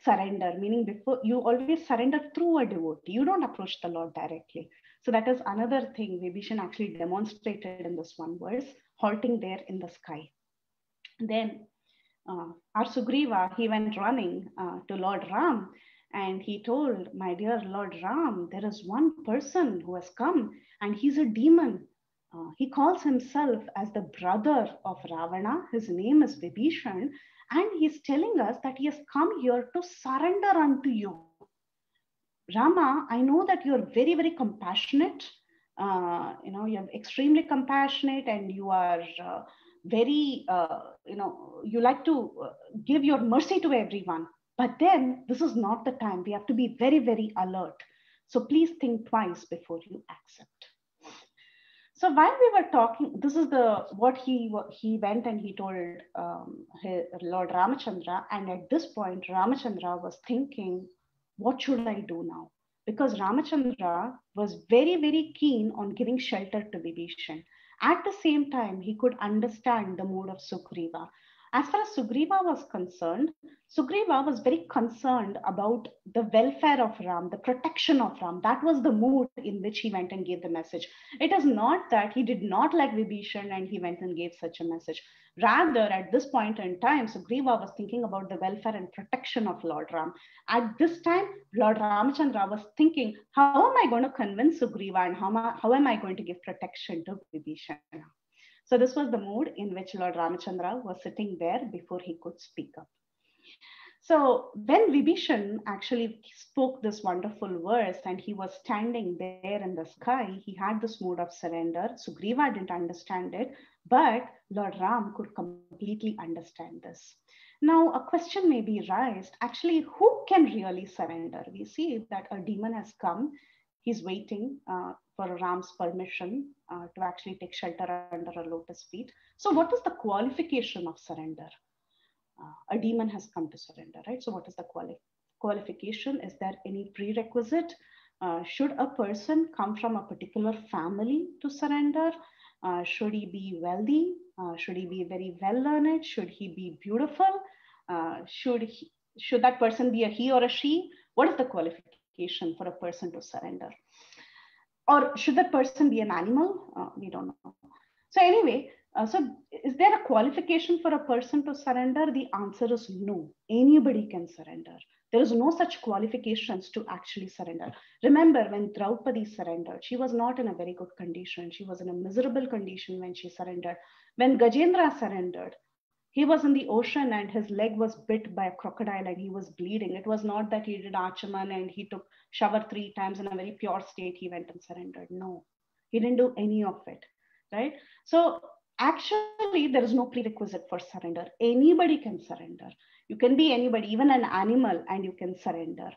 surrender, meaning before you always surrender through a devotee. You don't approach the Lord directly. So that is another thing Vibhishan actually demonstrated in this one verse, halting there in the sky. Then our Sugriva, he went running to Lord Ram and he told, my dear Lord Ram, there is one person who has come and he's a demon. He calls himself as the brother of Ravana. His name is Vibhishan, and he's telling us that he has come here to surrender unto you. Rama, I know that you're very, very compassionate. You're extremely compassionate, and you are very, you like to give your mercy to everyone. But then this is not the time. We have to be very, very alert. So please think twice before you accept. So while we were talking, this is what he went and he told Lord Ramachandra. And at this point, Ramachandra was thinking, what should I do now? Because Ramachandra was very, very keen on giving shelter to Vibhishan. At the same time, he could understand the mood of Sugriva. As far as Sugriva was concerned, Sugriva was very concerned about the welfare of Ram, the protection of Ram. That was the mood in which he went and gave the message. It is not that he did not like Vibhishan and he went and gave such a message. Rather, at this point in time, Sugriva was thinking about the welfare and protection of Lord Ram. At this time, Lord Ramachandra was thinking, how am I going to convince Sugriva and how am I going to give protection to Vibhishan? So this was the mood in which Lord Ramachandra was sitting there before he could speak up. So when Vibhishan actually spoke this wonderful verse and he was standing there in the sky, he had this mood of surrender. Sugriva didn't understand it, but Lord Ram could completely understand this. Now, a question may be raised, actually, who can really surrender? We see that a demon has come. He's waiting for Ram's permission to actually take shelter under a lotus feet. So what is the qualification of surrender? A demon has come to surrender, right? So what is the qualification? Is there any prerequisite? Should a person come from a particular family to surrender? Should he be wealthy? Should he be very well learned? Should he be beautiful? Should that person be a he or a she? What is the qualification for a person to surrender? Or should that person be an animal? We don't know. So anyway, so is there a qualification for a person to surrender? The answer is no. Anybody can surrender. There is no such qualifications to actually surrender. Remember, when Draupadi surrendered, she was not in a very good condition. She was in a miserable condition when she surrendered. When Gajendra surrendered, he was in the ocean and his leg was bit by a crocodile and he was bleeding. It was not that he did Achaman and he took shower 3 times in a very pure state. He went and surrendered. No, he didn't do any of it, right? So actually, there is no prerequisite for surrender. Anybody can surrender. You can be anybody, even an animal, and you can surrender.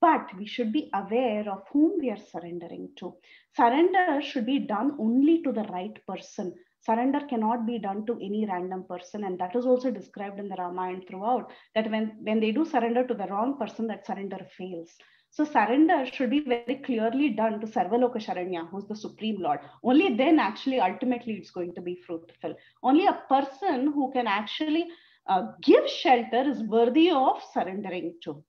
but we should be aware of whom we are surrendering to. Surrender should be done only to the right person. Surrender cannot be done to any random person, and that is also described in the Ramayana throughout, that when they do surrender to the wrong person, that surrender fails. So surrender should be very clearly done to Sarvaloka Sharanya, who's the Supreme Lord. Only then actually ultimately it's going to be fruitful. Only a person who can actually give shelter is worthy of surrendering to,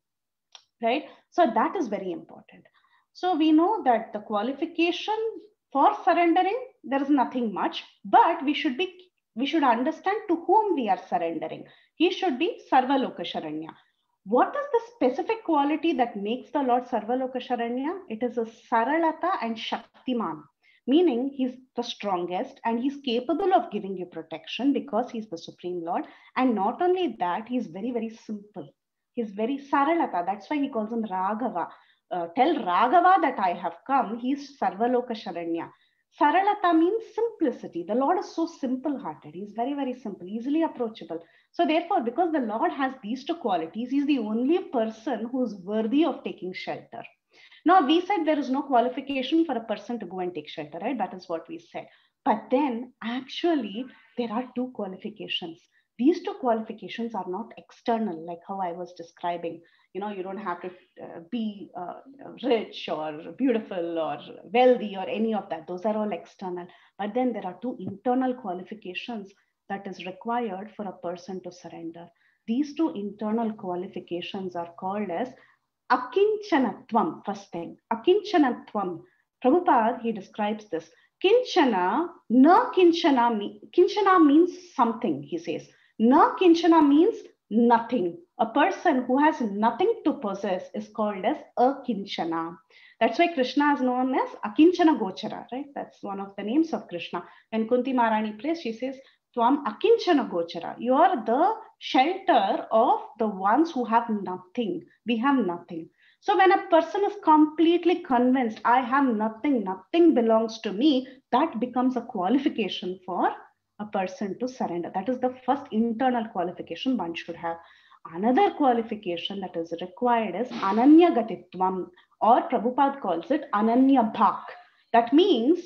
right? So that is very important. So we know that the qualification for surrendering, there is nothing much, but we should understand to whom we are surrendering. He should be Sarvaloka Sharanya. What is the specific quality that makes the Lord Sarvaloka Sharanya? It is a Saralata and Shaktiman, meaning he's the strongest and he's capable of giving you protection because he's the Supreme Lord. And not only that, he's very, very simple. He's very Saralata. That's why he calls him Raghava. Tell Raghava that I have come. He's Sarvaloka Sharanya. Saralata means simplicity. The Lord is so simple-hearted. He's very, very simple, easily approachable. So therefore, because the Lord has these two qualities, he's the only person who's worthy of taking shelter. Now, we said there is no qualification for a person to go and take shelter, right? That is what we said. But then actually, there are two qualifications. These two qualifications are not external, like how I was describing. You know, you don't have to be rich or beautiful or wealthy or any of that. Those are all external. But then there are two internal qualifications that is required for a person to surrender. These two internal qualifications are called as Akinchanatvam. First thing, Akinchanatvam. Prabhupada, he describes this. Kinchana, na kinchana, kinchana means something, he says. Na kinchana means nothing. A person who has nothing to possess is called as akinchana. That's why Krishna is known as Akinchana Gochara, right? That's one of the names of Krishna. When Kunti Maharani prays, she says, Tvam Akinchana Gochara. You are the shelter of the ones who have nothing. We have nothing. So when a person is completely convinced, I have nothing, nothing belongs to me, that becomes a qualification for a person to surrender. That is the first internal qualification one should have. Another qualification that is required is Ananya Gatitvam, or Prabhupada calls it Ananya Bhak. That means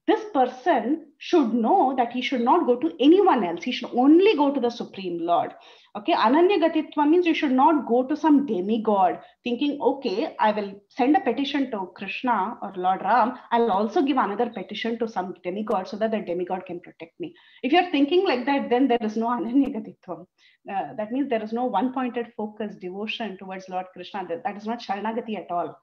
this person should know that he should not go to anyone else. He should only go to the Supreme Lord. Okay, Ananya Gatitva means you should not go to some demigod thinking, okay, I will send a petition to Krishna or Lord Ram. I'll also give another petition to some demigod so that the demigod can protect me. If you're thinking like that, then there is no Ananya Gatitva. That means there is no one-pointed focus, devotion towards Lord Krishna. That is not Sharanagati at all.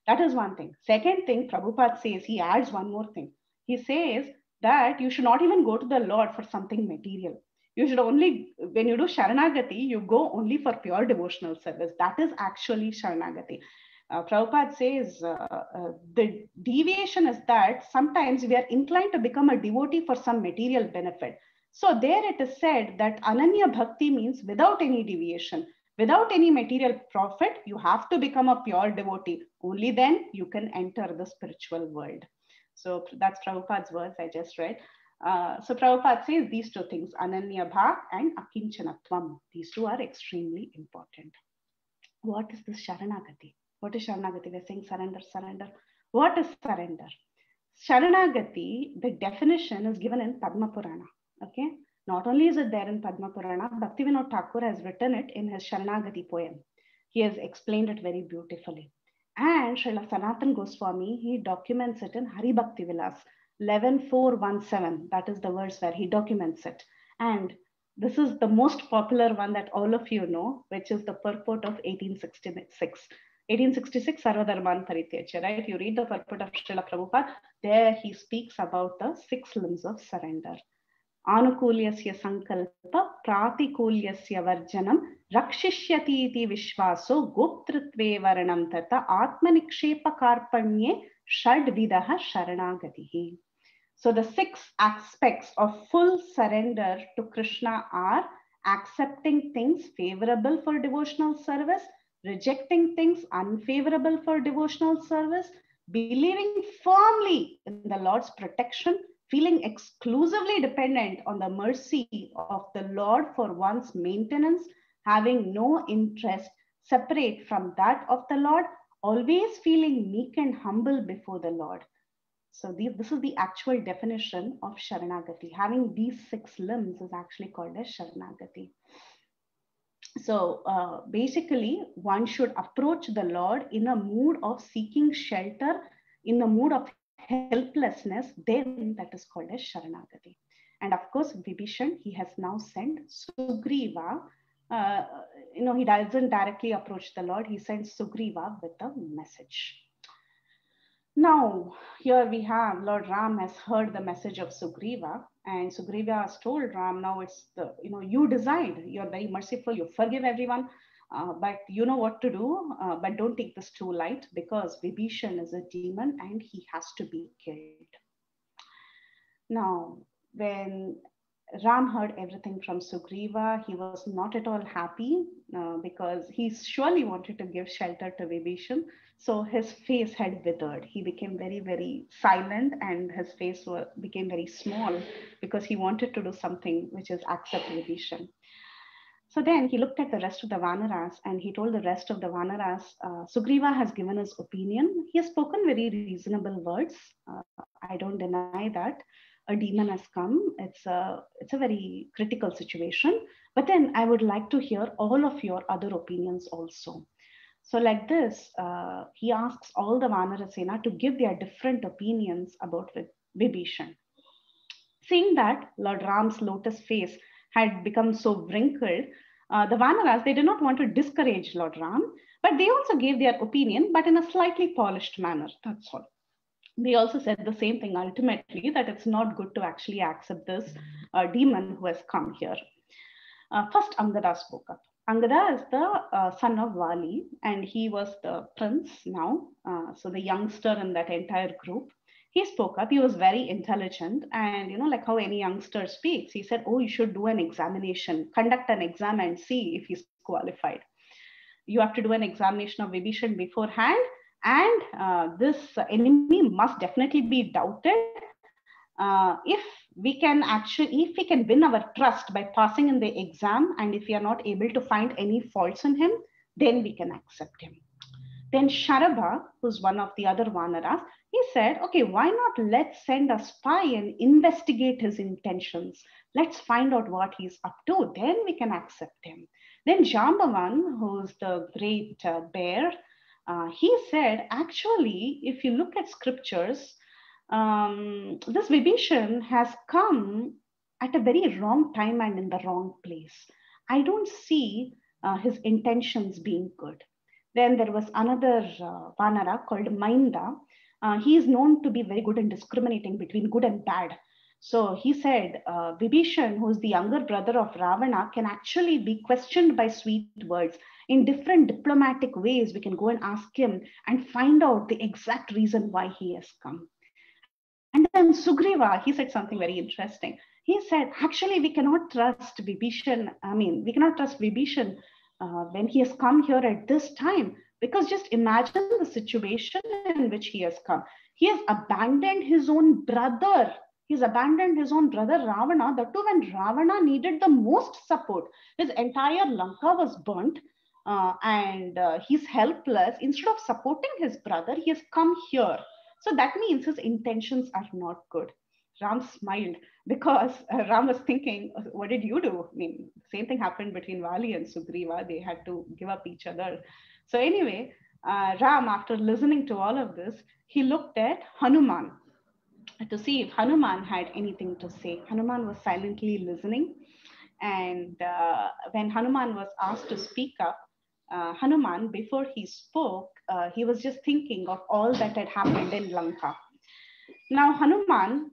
That is one thing. Second thing, Prabhupada says, he adds one more thing. He says that you should not even go to the Lord for something material. You should only, when you do Sharanagati, you go only for pure devotional service. That is actually Sharanagati. Prabhupada says the deviation is that sometimes we are inclined to become a devotee for some material benefit. So there it is said that Ananya Bhakti means without any deviation, without any material profit, you have to become a pure devotee. Only then you can enter the spiritual world. So that's Prabhupada's words I just read. So Prabhupada says these two things, Ananya Bhak and Akinchanatvam. These two are extremely important. What is this Sharanagati? What is Sharanagati? We're saying surrender, surrender. What is surrender? Sharanagati, the definition is given in Padma Purana. Okay. Not only is it there in Padma Purana, Bhaktivinoda Thakur has written it in his Sharanagati poem. He has explained it very beautifully. And Srila Sanatan Goswami, he documents it in Hari Bhakti Vilas 11.417. That is the verse where he documents it. And this is the most popular one that all of you know, which is the purport of 1866. 1866 Sarvadharman Parityaja, right? You read the purport of Srila Prabhupada, there he speaks about the 6 limbs of surrender. Anukulyasya sankalpa pratikulyasya varjanam rakshishyati iti vishvaso goptritve varanam tata atmanikshepa karpanye shadvidaha sharanagatihi. So the 6 aspects of full surrender to Krishna are accepting things favorable for devotional service, rejecting things unfavorable for devotional service, believing firmly in the Lord's protection, feeling exclusively dependent on the mercy of the Lord for one's maintenance, having no interest separate from that of the Lord, always feeling meek and humble before the Lord. So this is the actual definition of Sharanagati. Having these 6 limbs is actually called as Sharanagati. So basically, one should approach the Lord in a mood of seeking shelter, in a mood of helplessness, then that is called as Sharanagati. And of course, Vibhishan, he has now sent Sugriva. He doesn't directly approach the Lord, he sends Sugriva with a message. Now, here we have Lord Ram has heard the message of Sugriva, and Sugriva has told Ram, now it's you decide, you're very merciful, you forgive everyone, but you know what to do, but don't take this too light because Vibhishan is a demon and he has to be killed. Now, when Ram heard everything from Sugriva, he was not at all happy because he surely wanted to give shelter to Vibhishan. So his face had withered. He became very, very silent and his face became very small because he wanted to do something which is accept Vibhishan. So then he looked at the rest of the Vanaras and he told the rest of the Vanaras, Sugriva has given his opinion. He has spoken very reasonable words. I don't deny that. A demon has come. It's a very critical situation. But then I would like to hear all of your other opinions also. So like this, he asks all the Vanarasena to give their different opinions about Vibhishan. Seeing that Lord Ram's lotus face had become so wrinkled, the Vanaras, they did not want to discourage Lord Ram, but they also gave their opinion, but in a slightly polished manner, that's all. They also said the same thing ultimately, that it's not good to actually accept this demon who has come here. First, Angada spoke up. Angada is the son of Vali, and he was the prince now, so the youngster in that entire group. He spoke up. He was very intelligent, and like how any youngster speaks, he said, oh, you should do an examination, conduct an exam and see if he's qualified. You have to do an examination of Vibhishan beforehand, and this enemy must definitely be doubted. If we can win our trust by passing in the exam, and if we are not able to find any faults in him, then we can accept him. Then Sharabha, who's one of the other Vanaras, he said, okay, why not let's send a spy and investigate his intentions. Let's find out what he's up to. Then we can accept him. Then Jambavan, who's the great bear, he said, actually, if you look at scriptures, this Vibhishan has come at a very wrong time and in the wrong place. I don't see his intentions being good. Then there was another Vanara called Mainda. He is known to be very good in discriminating between good and bad. So he said, Vibhishan, who is the younger brother of Ravana, can actually be questioned by sweet words. In different diplomatic ways, we can go and ask him and find out the exact reason why he has come. And then Sugriva, he said something very interesting. He said, actually, we cannot trust Vibhishan. We cannot trust Vibhishan when he has come here at this time, because just imagine the situation in which he has come. He has abandoned his own brother. He's abandoned his own brother Ravana, that too when Ravana needed the most support. His entire Lanka was burnt and he's helpless. Instead of supporting his brother, he has come here. So that means his intentions are not good. Ram smiled because Ram was thinking, what did you do? Same thing happened between Vali and Sugriva. They had to give up each other. So anyway, Ram, after listening to all of this, he looked at Hanuman to see if Hanuman had anything to say. Hanuman was silently listening. And when Hanuman was asked to speak up, Hanuman, before he spoke, he was just thinking of all that had happened in Lanka. Now, Hanuman,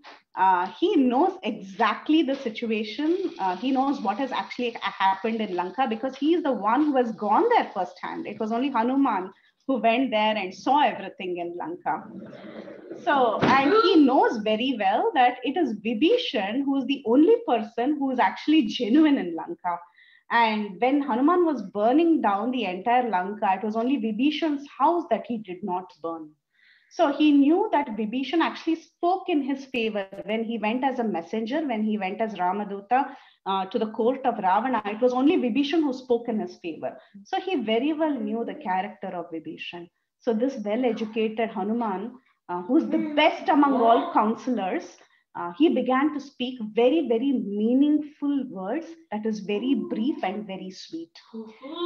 he knows exactly the situation. He knows what has actually happened in Lanka because he is the one who has gone there firsthand. It was only Hanuman who went there and saw everything in Lanka. So, and he knows very well that it is Vibhishan who is the only person who is actually genuine in Lanka. And when Hanuman was burning down the entire Lanka, it was only Vibhishan's house that he did not burn. So he knew that Vibhishan actually spoke in his favor when he went as a messenger, when he went as Ramaduta to the court of Ravana. It was only Vibhishan who spoke in his favor. So he very well knew the character of Vibhishan. So this well-educated Hanuman, who's the best among all counselors, he began to speak very, very meaningful words that is very brief and very sweet.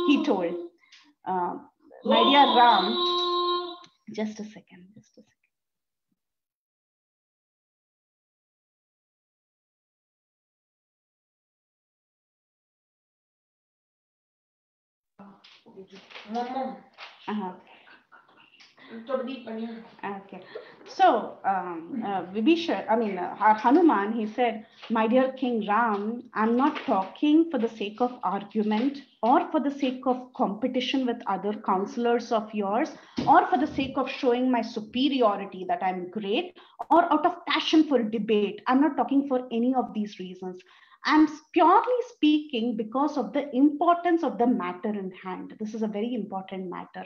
He told, my dear Ram, just a second. Okay. So, Vibhishan, Hanuman, he said, my dear King Ram, I'm not talking for the sake of argument or for the sake of competition with other counselors of yours or for the sake of showing my superiority that I'm great or out of passion for debate. I'm not talking for any of these reasons. I'm purely speaking because of the importance of the matter in hand. This is a very important matter.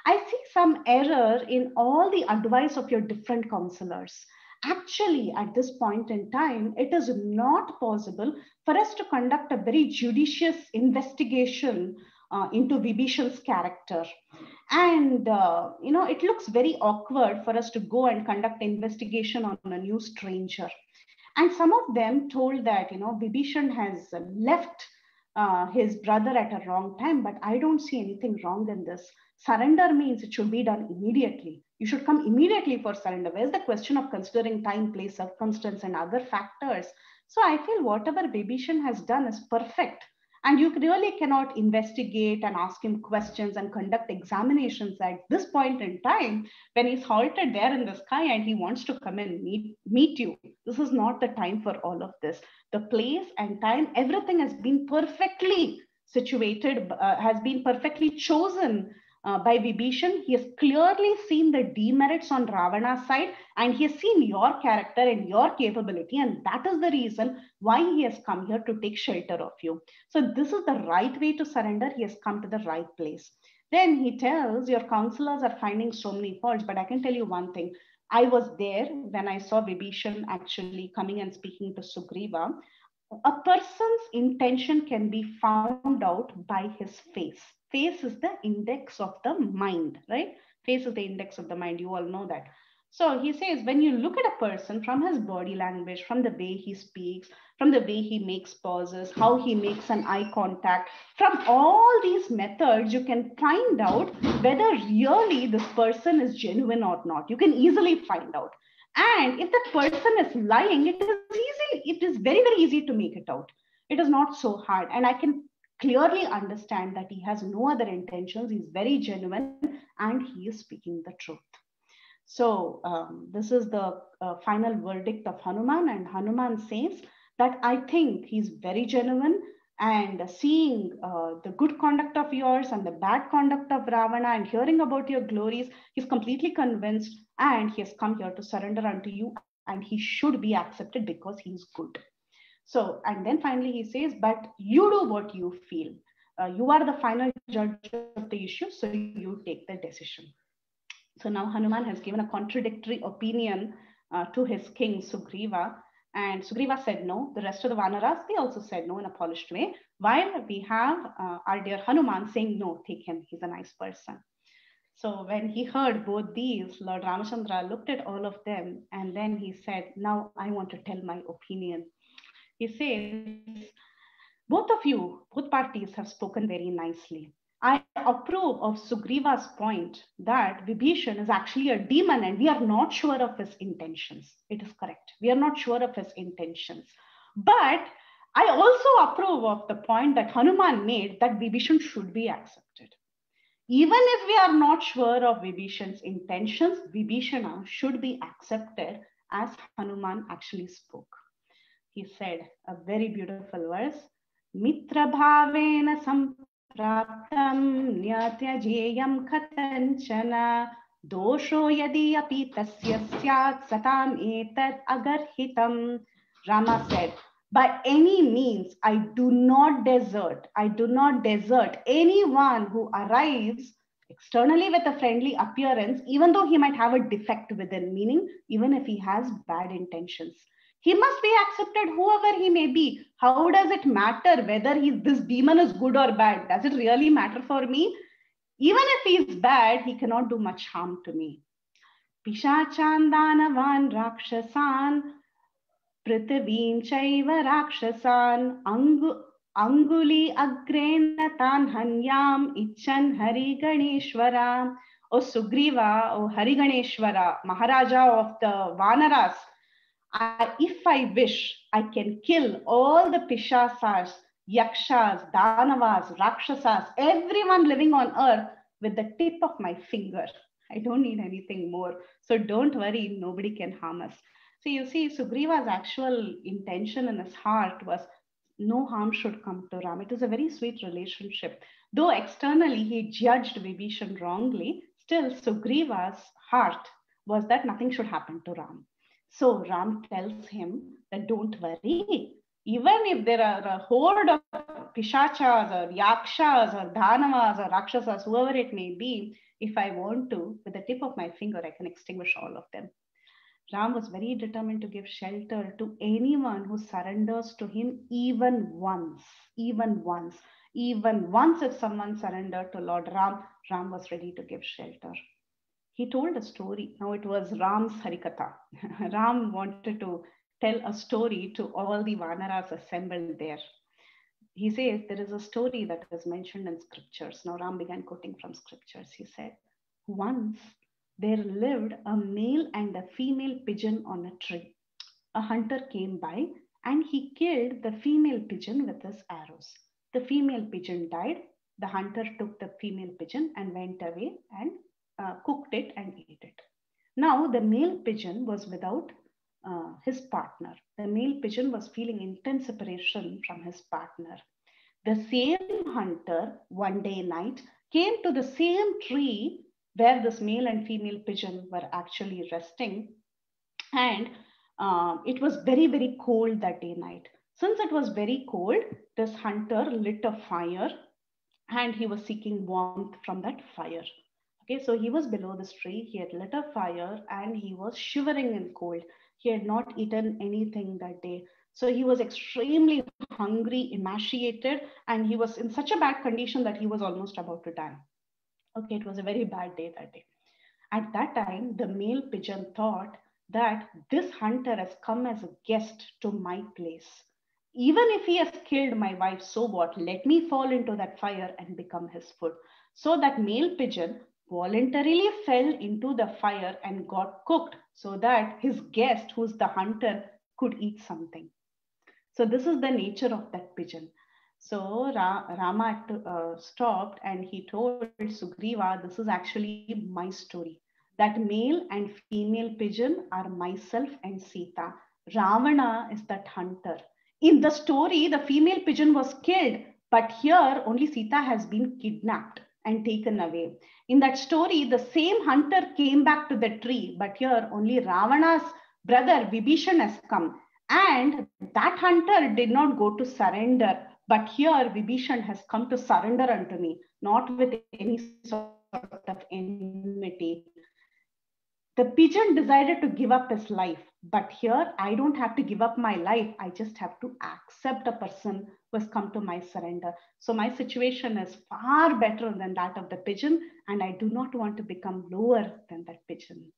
I see some error in all the advice of your different counselors. Actually, at this point in time, it is not possible for us to conduct a very judicious investigation into Vibhishan's character. And, it looks very awkward for us to go and conduct investigation on a new stranger. And some of them told that, Vibhishan has left his brother at a wrong time, but I don't see anything wrong in this. Surrender means it should be done immediately. You should come immediately for surrender. Where's the question of considering time, place, circumstance, and other factors? So I feel whatever Vibhishan has done is perfect. And you really cannot investigate and ask him questions and conduct examinations at this point in time when he's halted there in the sky and he wants to come and meet you. This is not the time for all of this. The place and time, everything has been perfectly situated, has been perfectly chosen by Vibhishan. He has clearly seen the demerits on Ravana's side and he has seen your character and your capability, and that is the reason why he has come here to take shelter of you. So this is the right way to surrender. He has come to the right place. Then he tells, your counselors are finding so many faults, but I can tell you one thing. I was there when I saw Vibhishan actually coming and speaking to Sugriva. A person's intention can be found out by his face. Face is the index of the mind, right? Face is the index of the mind. You all know that. So he says, when you look at a person from his body language, from the way he speaks, from the way he makes pauses, how he makes an eye contact, from all these methods, you can find out whether really this person is genuine or not. You can easily find out. And if that person is lying, it is very, very easy to make it out. It is not so hard. And I can clearly understand that he has no other intentions. He's very genuine and he is speaking the truth. So this is the final verdict of Hanuman. And Hanuman says that I think he's very genuine, and seeing the good conduct of yours and the bad conduct of Ravana and hearing about your glories, he's completely convinced and he has come here to surrender unto you, and he should be accepted because he's good. So, and then finally he says, but you do what you feel. You are the final judge of the issue, so you take the decision. So now Hanuman has given a contradictory opinion to his king Sugriva. And Sugriva said no. The rest of the Vanaras, they also said no in a polished way. While we have our dear Hanuman saying, no, take him. He's a nice person. So when he heard both these, Lord Ramachandra looked at all of them and then he said, now I want to tell my opinion. He says, both of you, both parties have spoken very nicely. I approve of Sugriva's point that Vibhishan is actually a demon and we are not sure of his intentions. It is correct. We are not sure of his intentions. But I also approve of the point that Hanuman made that Vibhishan should be accepted. Even if we are not sure of Vibhishan's intentions, Vibhishana should be accepted as Hanuman actually spoke. He said a very beautiful verse, Mitra bhavena sampraptam nyatyajeyam katanchana dosho yadi api tasya syat satam etat agarhitam. Rama said, by any means, I do not desert anyone who arrives externally with a friendly appearance, even though he might have a defect within, meaning even if he has bad intentions. He must be accepted, whoever he may be. How does it matter whether this demon is good or bad? Does it really matter for me? Even if he is bad, he cannot do much harm to me. Pishachan Danavan Rakshasan Prithivim Chaiva Rakshasan Anguli Agrena Tan Hanyam Ichan Hari Ganeshwara. O Sugriva, O Hari Ganeshwara, Maharaja of the Vanaras, if I wish, I can kill all the Pishasas, Yakshas, Danavas, Rakshasas, everyone living on earth with the tip of my finger. I don't need anything more. So don't worry, nobody can harm us. So you see, Sugriva's actual intention in his heart was no harm should come to Ram. It was a very sweet relationship. Though externally he judged Vibhishan wrongly, still Sugriva's heart was that nothing should happen to Ram. So Ram tells him that don't worry, even if there are a horde of Pishachas or Yakshas or Dhanavas or Rakshasas, whoever it may be, if I want to, with the tip of my finger, I can extinguish all of them. Ram was very determined to give shelter to anyone who surrenders to him even once. Even once. Even once if someone surrendered to Lord Ram, Ram was ready to give shelter. He told a story. Now it was Ram's Harikatha. Ram wanted to tell a story to all the Vanaras assembled there. He says there is a story that is mentioned in scriptures. Now Ram began quoting from scriptures. He said, once there lived a male and a female pigeon on a tree. A hunter came by and he killed the female pigeon with his arrows. The female pigeon died. The hunter took the female pigeon and went away and cooked it and ate it. Now the male pigeon was without his partner. The male pigeon was feeling intense separation from his partner. The same hunter one day night came to the same tree where this male and female pigeon were actually resting, and it was very, very cold that day night. Since it was very cold, this hunter lit a fire and he was seeking warmth from that fire. Okay, so he was below this tree, he had lit a fire and he was shivering in cold. He had not eaten anything that day. So he was extremely hungry, emaciated, and he was in such a bad condition that he was almost about to die. Okay, it was a very bad day that day. At that time, the male pigeon thought that this hunter has come as a guest to my place. Even if he has killed my wife, so what? Let me fall into that fire and become his food. So that male pigeon voluntarily fell into the fire and got cooked so that his guest, who's the hunter, could eat something. So this is the nature of that pigeon. So Rama stopped and he told Sugriva, this is actually my story. That male and female pigeon are myself and Sita. Ravana is that hunter. In the story, the female pigeon was killed, but here only Sita has been kidnapped and taken away. In that story, the same hunter came back to the tree, but here only Ravana's brother Vibhishan has come. And that hunter did not go to surrender, but here Vibhishan has come to surrender unto me, not with any sort of enmity. The pigeon decided to give up his life, but here I don't have to give up my life. I just have to accept a person who has come to my surrender. So my situation is far better than that of the pigeon, and I do not want to become lower than that pigeon.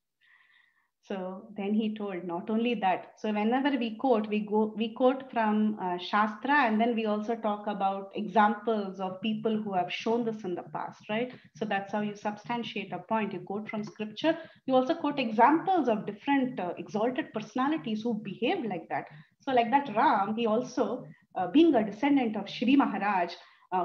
So then he told not only that. So whenever we quote, we quote from Shastra, and then we also talk about examples of people who have shown this in the past, right? So that's how you substantiate a point. You quote from scripture. You also quote examples of different exalted personalities who behaved like that. So like that Ram, he also, being a descendant of Shri Maharaj,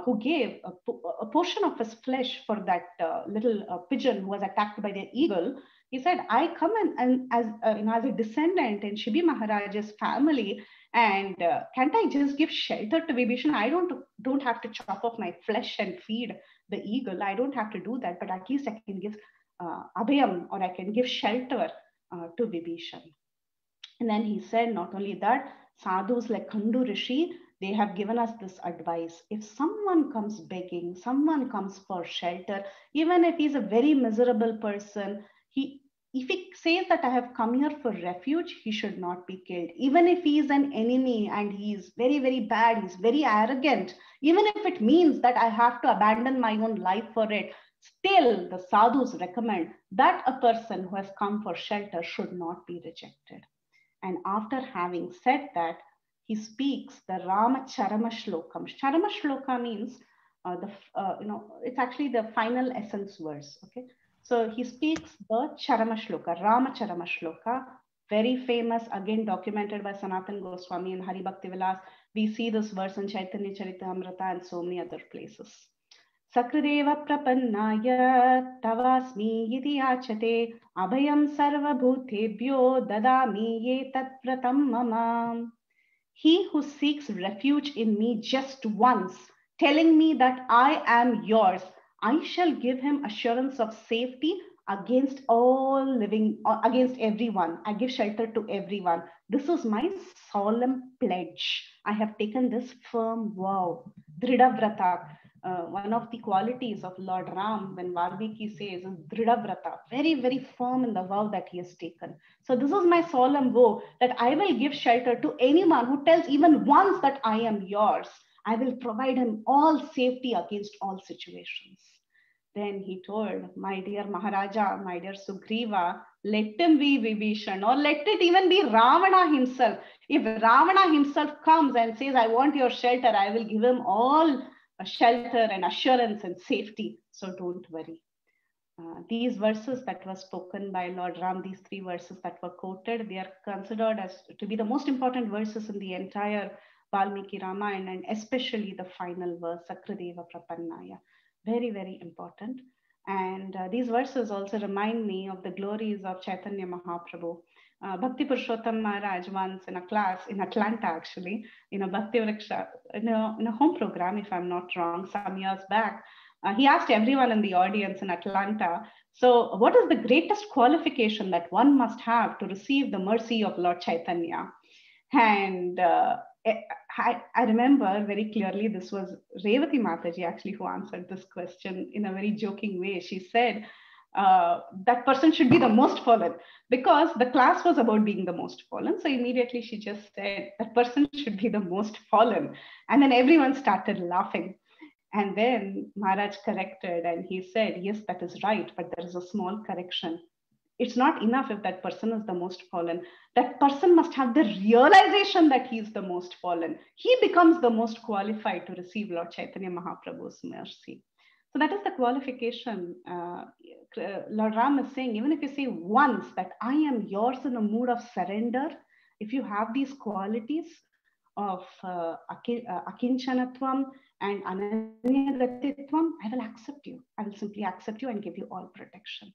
who gave a portion of his flesh for that little pigeon who was attacked by the eagle. He said, I come and as a descendant in Shibi Maharaj's family, and can't I just give shelter to Vibhishan? I don't have to chop off my flesh and feed the eagle. I don't have to do that, but at least I can give abhayam, or I can give shelter to Vibhishan. And then he said, not only that, sadhus like Kandu Rishi, they have given us this advice. If someone comes begging, someone comes for shelter, even if he's a very miserable person, if he says that I have come here for refuge, he should not be killed. Even if he is an enemy and he is very, very bad, he's very arrogant, even if it means that I have to abandon my own life for it, Still, the sadhus recommend that a person who has come for shelter should not be rejected. And after having said that, he speaks the Rama Charama Shlokam. Charama Shloka means it's actually the final essence verse. Okay, so he speaks the Charama Shloka, Rama Charama Shloka, very famous, again documented by Sanatan Goswami and Hari Bhakti Vilas. We see this verse in Chaitanya Charitamrita and so many other places. Sakradeva prapannaya tavasmi iti yachate abhayam sarvabhutebhyo dadami yetat vratam mama. He who seeks refuge in me just once, telling me that I am yours, I shall give him assurance of safety against all living, against everyone. I give shelter to everyone. This is my solemn pledge. I have taken this firm vow. Dridhavrata. One of the qualities of Lord Ram, when Valmiki says, is Dridhavrata, very, very firm in the vow that he has taken. So this is my solemn vow that I will give shelter to anyone who tells even once that I am yours. I will provide him all safety against all situations. Then he told, my dear Maharaja, my dear Sugriva, let him be Vibhishan, or let it even be Ravana himself. If Ravana himself comes and says, I want your shelter, I will give him all shelter and assurance and safety. So don't worry. These verses that were spoken by Lord Ram, these 3 verses that were quoted, they are considered as to be the most important verses in the entire Valmiki Ramayana, and especially the final verse, Sakradeva Prapannaya. Very, very important. And these verses also remind me of the glories of Chaitanya Mahaprabhu. Bhakti Purushottam Maharaj once in a class in Atlanta, actually, in a Bhakti Vriksha, in a home program, if I'm not wrong, some years back, he asked everyone in the audience in Atlanta, so what is the greatest qualification that one must have to receive the mercy of Lord Chaitanya? And I remember very clearly, this was Revati Mataji actually who answered this question in a very joking way. She said, that person should be the most fallen, because the class was about being the most fallen. So immediately she just said, that person should be the most fallen. And then everyone started laughing. And then Maharaj corrected and he said, yes, that is right, but there is a small correction. It's not enough if that person is the most fallen. That person must have the realization that he is the most fallen. He becomes the most qualified to receive Lord Chaitanya Mahaprabhu's mercy. So that is the qualification. Lord Ram is saying, even if you say once that I am yours in a mood of surrender, if you have these qualities of akinchanatvam and ananyagatitvam, I will accept you. I will simply accept you and give you all protection.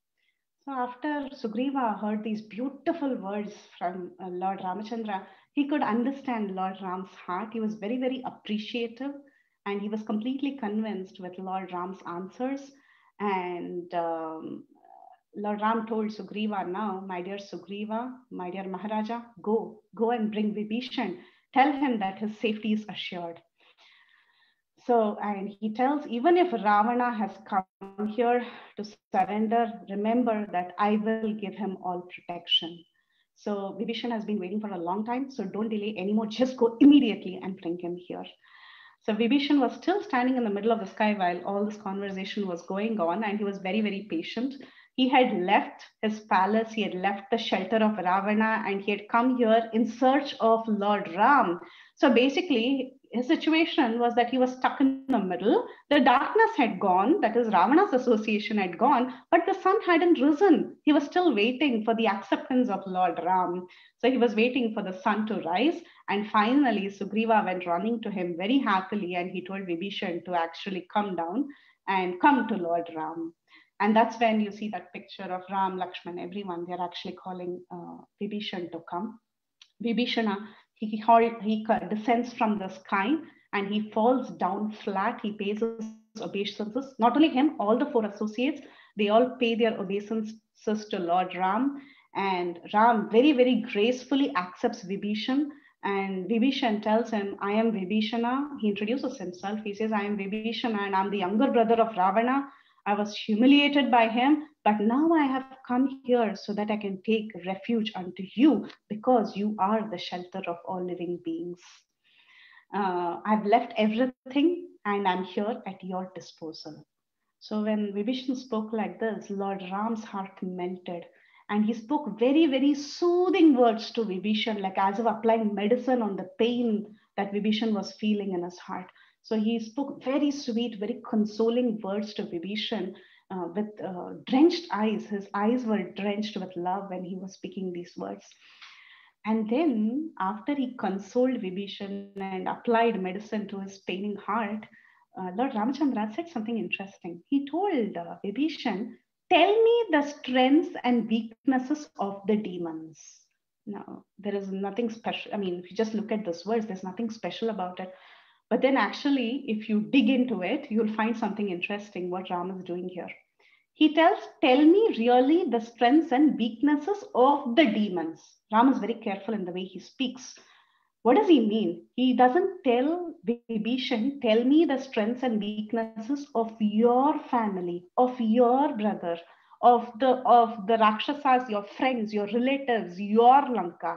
So after Sugriva heard these beautiful words from Lord Ramachandra, he could understand Lord Ram's heart. He was very, very appreciative, and he was completely convinced with Lord Ram's answers. And Lord Ram told Sugriva, now, my dear Sugriva, my dear Maharaja, go and bring Vibhishan. Tell him that his safety is assured. So, and he tells, even if Ravana has come here to surrender, remember that I will give him all protection. So Vibhishan has been waiting for a long time, so don't delay anymore. Just go immediately and bring him here. So Vibhishan was still standing in the middle of the sky while all this conversation was going on, and he was very, very patient. He had left his palace, he had left the shelter of Ravana, and he had come here in search of Lord Ram. So basically, his situation was that he was stuck in the middle. The darkness had gone, that is Ravana's association had gone, but the sun hadn't risen. He was still waiting for the acceptance of Lord Ram. So he was waiting for the sun to rise. And finally, Sugriva went running to him very happily, and he told Vibhishan to actually come down and come to Lord Ram. And that's when you see that picture of Ram, Lakshman, everyone, they're actually calling Vibhishan to come. Vibhishana, he descends from the sky and he falls down flat. He pays his obeisances. Not only him, all the 4 associates, they all pay their obeisances to Lord Ram. And Ram very, very gracefully accepts Vibhishan. And Vibhishan tells him, I am Vibhishana. He introduces himself. He says, I am Vibhishana and I'm the younger brother of Ravana. I was humiliated by him, but now I have come here so that I can take refuge unto you, because you are the shelter of all living beings. I've left everything and I'm here at your disposal. So when Vibhishan spoke like this, Lord Ram's heart melted. And he spoke very, very soothing words to Vibhishan, like as if applying medicine on the pain that Vibhishan was feeling in his heart. So he spoke very sweet, very consoling words to Vibhishan with drenched eyes. His eyes were drenched with love when he was speaking these words. And then, after he consoled Vibhishan and applied medicine to his paining heart, Lord Ramachandra said something interesting. He told Vibhishan, "Tell me the strengths and weaknesses of the demons." Now, there is nothing special. I mean, if you just look at this verse, there's nothing special about it. But then, actually, if you dig into it, you'll find something interesting what Ram is doing here. He tells, "Tell me really the strengths and weaknesses of the demons." Ram is very careful in the way he speaks. What does he mean? He doesn't tell Vibhishan, "Tell me the strengths and weaknesses of your family, of your brother, of the Rakshasas, your friends, your relatives, your Lanka."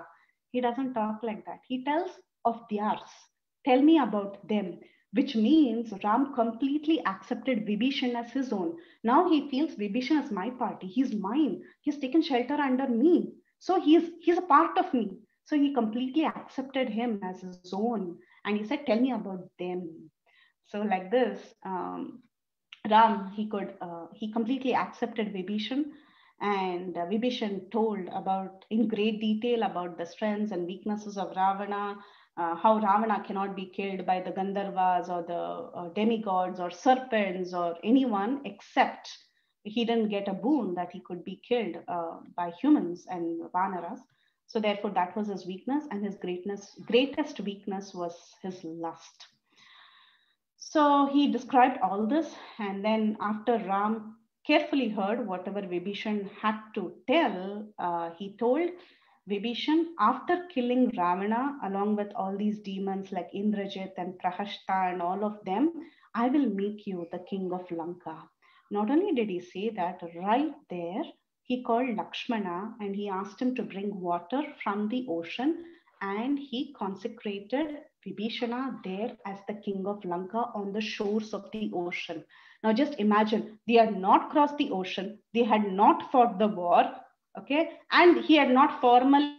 He doesn't talk like that. He tells of theirs. Tell me about them, which means Ram completely accepted Vibhishan as his own. Now he feels Vibhishan is my party. He's mine. He's taken shelter under me. So he's a part of me. So he completely accepted him as his own. And he said, "Tell me about them." So like this, Ram, he completely accepted Vibhishan, and Vibhishan told about in great detail about the strengths and weaknesses of Ravana, how Ravana cannot be killed by the Gandharvas or the demigods or serpents or anyone, except he didn't get a boon that he could be killed by humans and Vanaras. So therefore, that was his weakness, and his greatest weakness was his lust. So he described all this, and then after Ram carefully heard whatever Vibhishan had to tell, he told Vibhishan, after killing Ravana along with all these demons like Indrajit and Prahashta and all of them, "I will make you the king of Lanka." Not only did he say that, right there, he called Lakshmana and he asked him to bring water from the ocean, and he consecrated Vibhishana there as the king of Lanka on the shores of the ocean. Now just imagine, they had not crossed the ocean, they had not fought the war, okay, and he had not formally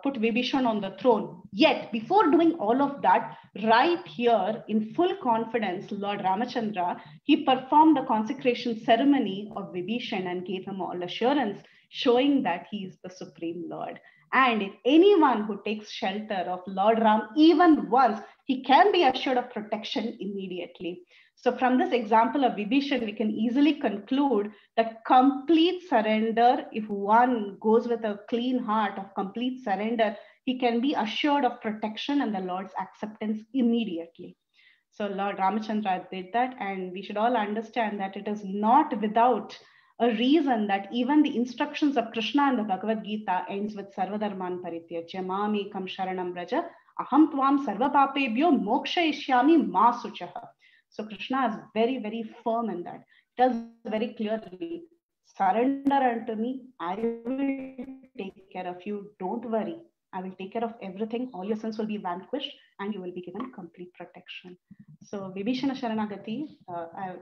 put Vibhishan on the throne. Yet, before doing all of that, right here in full confidence, Lord Ramachandra, he performed the consecration ceremony of Vibhishan and gave him all assurance, showing that he is the Supreme Lord. And if anyone who takes shelter of Lord Ram even once, he can be assured of protection immediately. So from this example of Vibhishan, we can easily conclude that complete surrender, if one goes with a clean heart of complete surrender, he can be assured of protection and the Lord's acceptance immediately. So Lord Ramachandra did that, and we should all understand that it is not without a reason that even the instructions of Krishna in the Bhagavad Gita ends with Sarvadharman Parityajya Mamekam Sharanam Braja Aham Tvam Sarva Papebhyo Mokshayishyami Ma Suchaha. So Krishna is very, very firm in that. It tells very clearly, surrender unto me, I will take care of you. Don't worry. I will take care of everything. All your sins will be vanquished and you will be given complete protection. So Vibhishana Sharanagati,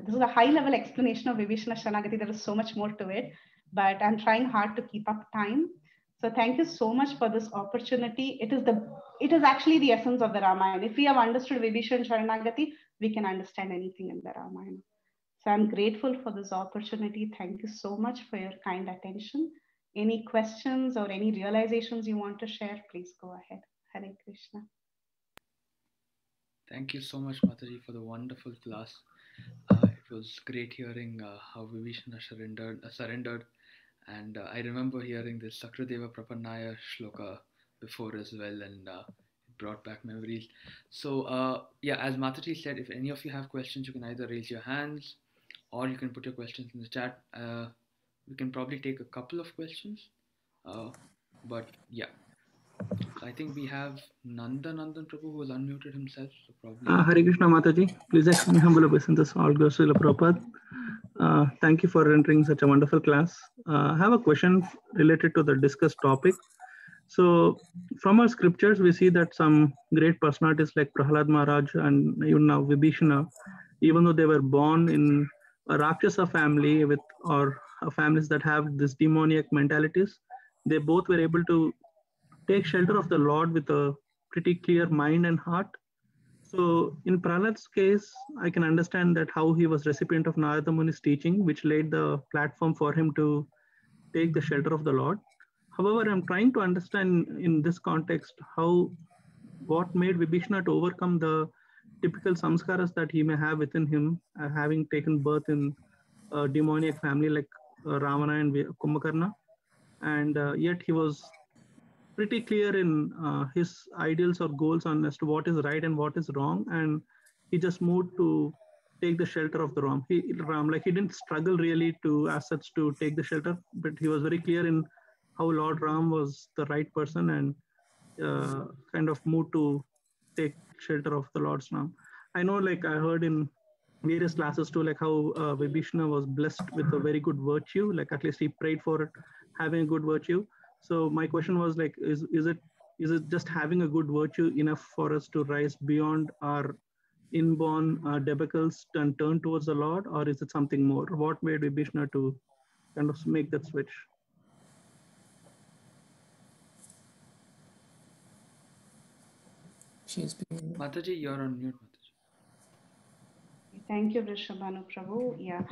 this is a high level explanation of Vibhishana Sharanagati. There is so much more to it, but I'm trying hard to keep up time. So thank you so much for this opportunity. It is actually the essence of the Ramayana. If we have understood Vibhishana Sharanagati, we can understand anything in the Ramayana. So I'm grateful for this opportunity. Thank you so much for your kind attention. Any questions or any realizations you want to share, please go ahead. Hare Krishna. Thank you so much, Mataji, for the wonderful class. It was great hearing how Vibhishana surrendered. And I remember hearing this Sakradeva Prapannaya shloka before as well, and it brought back memories. So, yeah, as Mataji said, if any of you have questions, you can either raise your hands or you can put your questions in the chat. We can probably take a couple of questions. But yeah, so I think we have Nandan Prabhu who has unmuted himself. So probably. Hare Krishna Mataji, please accept my humble obeisances. All goes to Srila Prabhupada. Thank you for rendering such a wonderful class. I have a question related to the discussed topic. So from our scriptures, we see that some great personalities like Prahlad Maharaj and even now Vibhishana, even though they were born in a Rakshasa family with, or families that have this demoniac mentalities, they both were able to take shelter of the Lord with a pretty clear mind and heart. So in Prahlad's case, I can understand that how he was recipient of Narada Muni's teaching, which laid the platform for him to take the shelter of the Lord. However, I'm trying to understand in this context what made Vibhishana to overcome the typical samskaras that he may have within him, having taken birth in a demoniac family like Ravana and Kumbhakarna, and yet he was pretty clear in his ideals or goals on as to what is right and what is wrong, and he just moved to take the shelter of the Ram. He didn't struggle really to as such to take the shelter, but he was very clear in how Lord Ram was the right person and kind of moved to take shelter of the Lord's Ram. I know, like I heard in various classes too, like how Vibhishana was blessed with a very good virtue, like at least he prayed for it, having a good virtue. So my question was like, is it just having a good virtue enough for us to rise beyond our inborn debacles and turn towards the Lord, or is it something more? What made Vibhishana to kind of make that switch? Mataji, you're on mute, Mataji. Thank you, Vrishabhanu Prabhu. Yeah.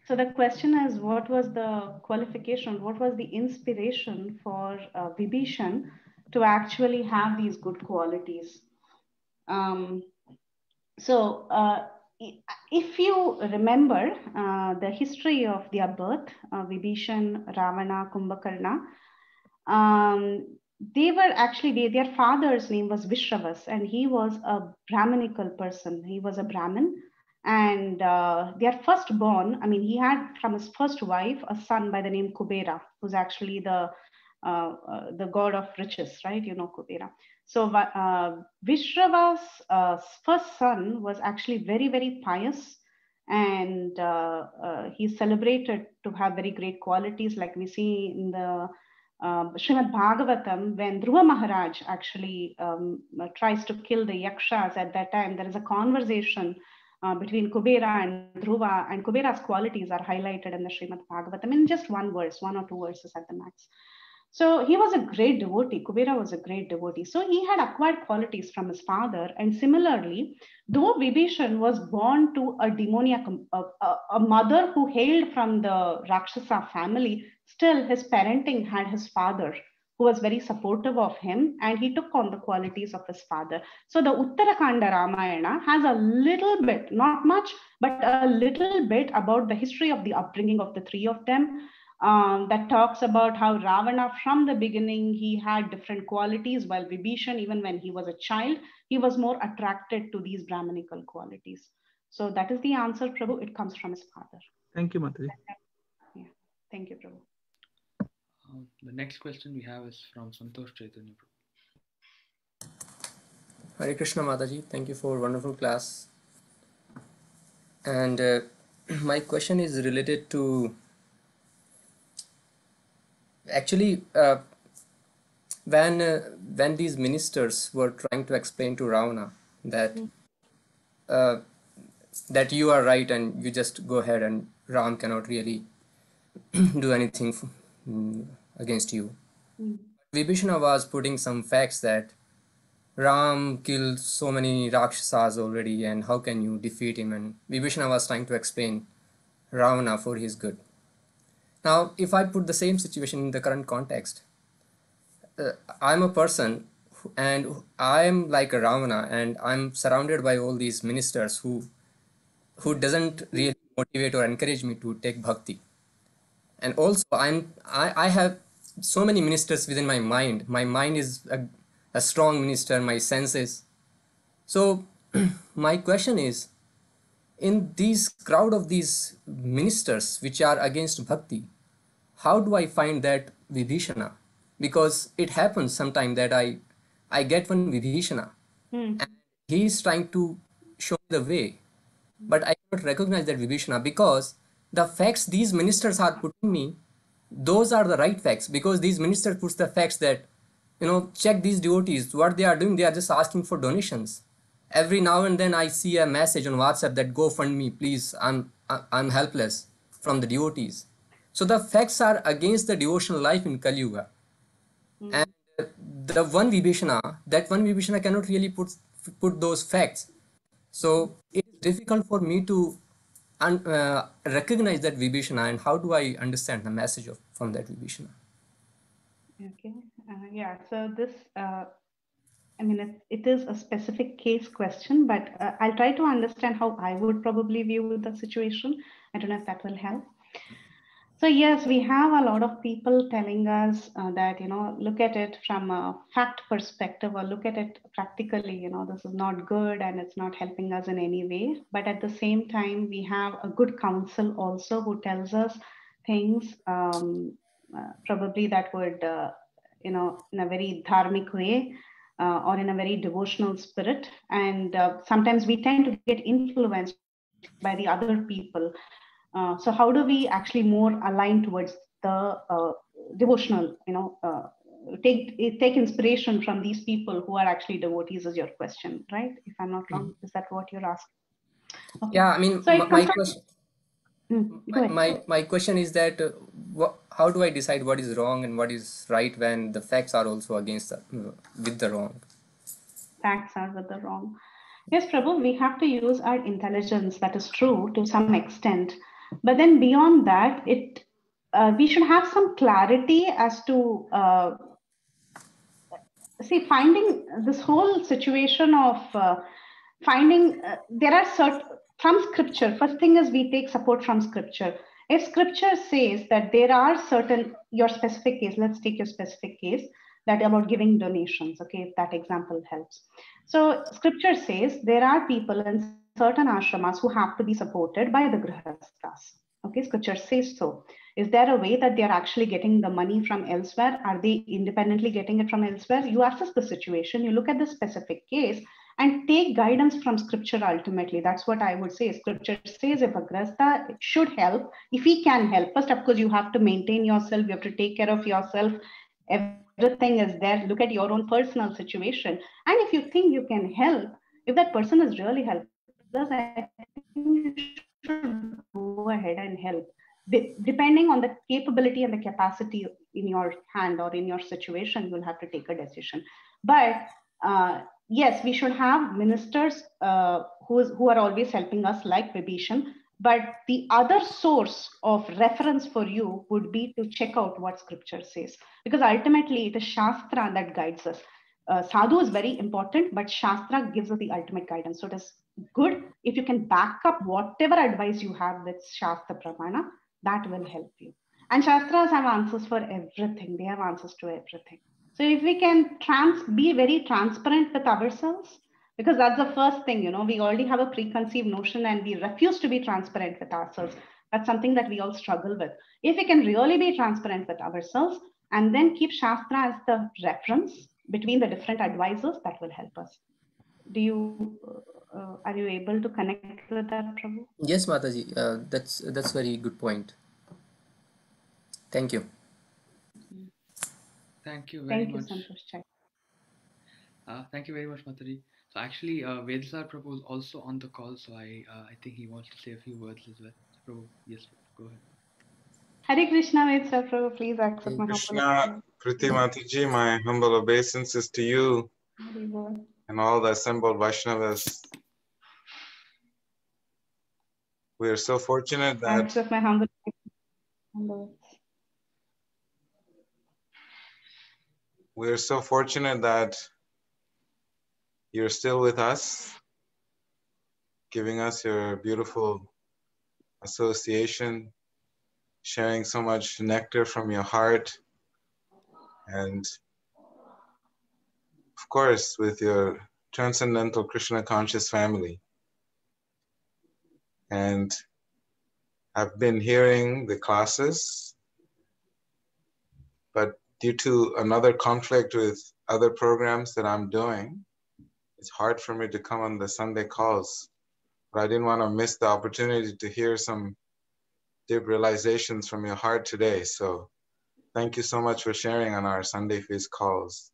So the question is, what was the qualification? What was the inspiration for Vibhishan to actually have these good qualities? If you remember the history of their birth, Vibhishan, Ravana, Kumbhakarna, they were actually, their father's name was Vishravas, and he was a Brahminical person. He was a Brahmin. And their firstborn, I mean, he had from his first wife a son by the name Kubera, who's actually the god of riches, right? You know, Kubera. So Vishravas' first son was actually very, very pious, and he's celebrated to have very great qualities, like we see in the Srimad Bhagavatam, when Dhruva Maharaj actually tries to kill the Yakshas at that time. There is a conversation between Kubera and Dhruva, and Kubera's qualities are highlighted in the Srimad Bhagavatam in just one verse, 1 or 2 verses at the max. So he was a great devotee. Kubera was a great devotee. So he had acquired qualities from his father. And similarly, though Vibhishan was born to a demoniac, a mother who hailed from the Rakshasa family, still his parenting had his father, who was very supportive of him, and he took on the qualities of his father. So the Uttarakanda Ramayana has a little bit, not much, but a little bit about the history of the upbringing of the three of them. That talks about how Ravana, from the beginning, he had different qualities, while Vibhishan, even when he was a child, he was more attracted to these Brahminical qualities. So that is the answer, Prabhu. It comes from his father. Thank you, Mataji. Yeah. Thank you, Prabhu. The next question we have is from Santosh Chaitanya Prabhu. Hare Krishna Mataji, thank you for wonderful class. And my question is related to actually when these ministers were trying to explain to Ravana that that you are right and you just go ahead and Ram cannot really do anything against you. Vibhishana was putting some facts that Ram killed so many Rakshasas already, and how can you defeat him? And Vibhishana was trying to explain Ravana for his good. Now, if I put the same situation in the current context, I'm a person and I'm like a Ravana, and I'm surrounded by all these ministers who doesn't really motivate or encourage me to take bhakti. And also I have so many ministers within my mind. My mind is a strong minister, my senses. So my question is, in this crowd of these ministers which are against bhakti, how do I find that Vibhishana? Because it happens sometimes that I get one Vibhishana and he is trying to show the way, but I cannot recognize that Vibhishana because the facts these ministers are putting me, those are the right facts, because these ministers puts the facts that, you know, check these devotees, what they are doing, they are just asking for donations. Every now and then I see a message on WhatsApp that go fund me, please, I'm I'm helpless from the devotees. So the facts are against the devotional life in Kali Yuga. And the one Vibhishana, that one Vibhishana cannot really put those facts. So it is difficult for me to recognize that Vibhishana, and how do I understand the message from that Vibhishana? Okay. Yeah. So this, I mean, it is a specific case question, but I'll try to understand how I would probably view the situation. I don't know if that will help. So yes, we have a lot of people telling us that, look at it from a fact perspective or look at it practically, this is not good and it's not helping us in any way. But at the same time, we have a good counsel also who tells us things probably that would, in a very dharmic way or in a very devotional spirit. And sometimes we tend to get influenced by the other people. So how do we actually more align towards the devotional, take inspiration from these people who are actually devotees is your question, right? If I'm not wrong, is that what you're asking? Okay. Yeah, I mean, So it my comes question, go ahead. my question is that how do I decide what is wrong and what is right when the facts are also against with the wrong? Facts are with the wrong. Yes, Prabhu, we have to use our intelligence, that is true to some extent. But then beyond that, we should have some clarity as to finding this whole situation of finding there are certain from scripture. First thing is we take support from scripture. If scripture says that there are certain, your specific case, let's take your specific case, that about giving donations, okay, if that example helps. So scripture says there are people in certain ashramas who have to be supported by the grihasthas. Okay, scripture says so. Is there a way that they're actually getting the money from elsewhere? Are they independently getting it from elsewhere? You assess the situation, you look at the specific case and take guidance from scripture ultimately. That's what I would say. Scripture says if a grihastha should help, if he can help, first, of course, you have to maintain yourself, you have to take care of yourself. Everything is there. Look at your own personal situation. And if you think you can help, if that person is really helpless, I think you should go ahead and help. Depending on the capability and the capacity in your hand or in your situation, you'll have to take a decision. But yes, we should have ministers who are always helping us, like Vibhishan. But the other source of reference for you would be to check out what scripture says, because ultimately it is Shastra that guides us. Sadhu is very important, but Shastra gives us the ultimate guidance. So it is good if you can back up whatever advice you have with Shastra Pramana, that will help you. And Shastras have answers for everything. They have answers to everything. So if we can be very transparent with ourselves, because that's the first thing, we already have a preconceived notion and we refuse to be transparent with ourselves. That's something that we all struggle with. If we can really be transparent with ourselves and then keep Shastra as the reference between the different advisors, that will help us. Are you able to connect with that, Prabhu? Yes, Mataji, that's very good point. Thank you. Thank you very much. Santosh. Thank you very much, Mataji. So actually, Vedasar Prabhu is also on the call, so I think he wants to say a few words as well. So, Prabhu, yes, go ahead. Hare Krishna, Vedasar Prabhu, please accept my Krishna, Priti Mataji, my humble obeisances to you and all the assembled Vaishnavas. We are so fortunate that accept my humble we're so fortunate that you're still with us, giving us your beautiful association, sharing so much nectar from your heart, and of course with your transcendental Krishna conscious family. And I've been hearing the classes, but due to another conflict with other programs that I'm doing, it's hard for me to come on the Sunday calls. But I didn't want to miss the opportunity to hear some deep realizations from your heart today. So thank you so much for sharing on our Sunday Feast calls.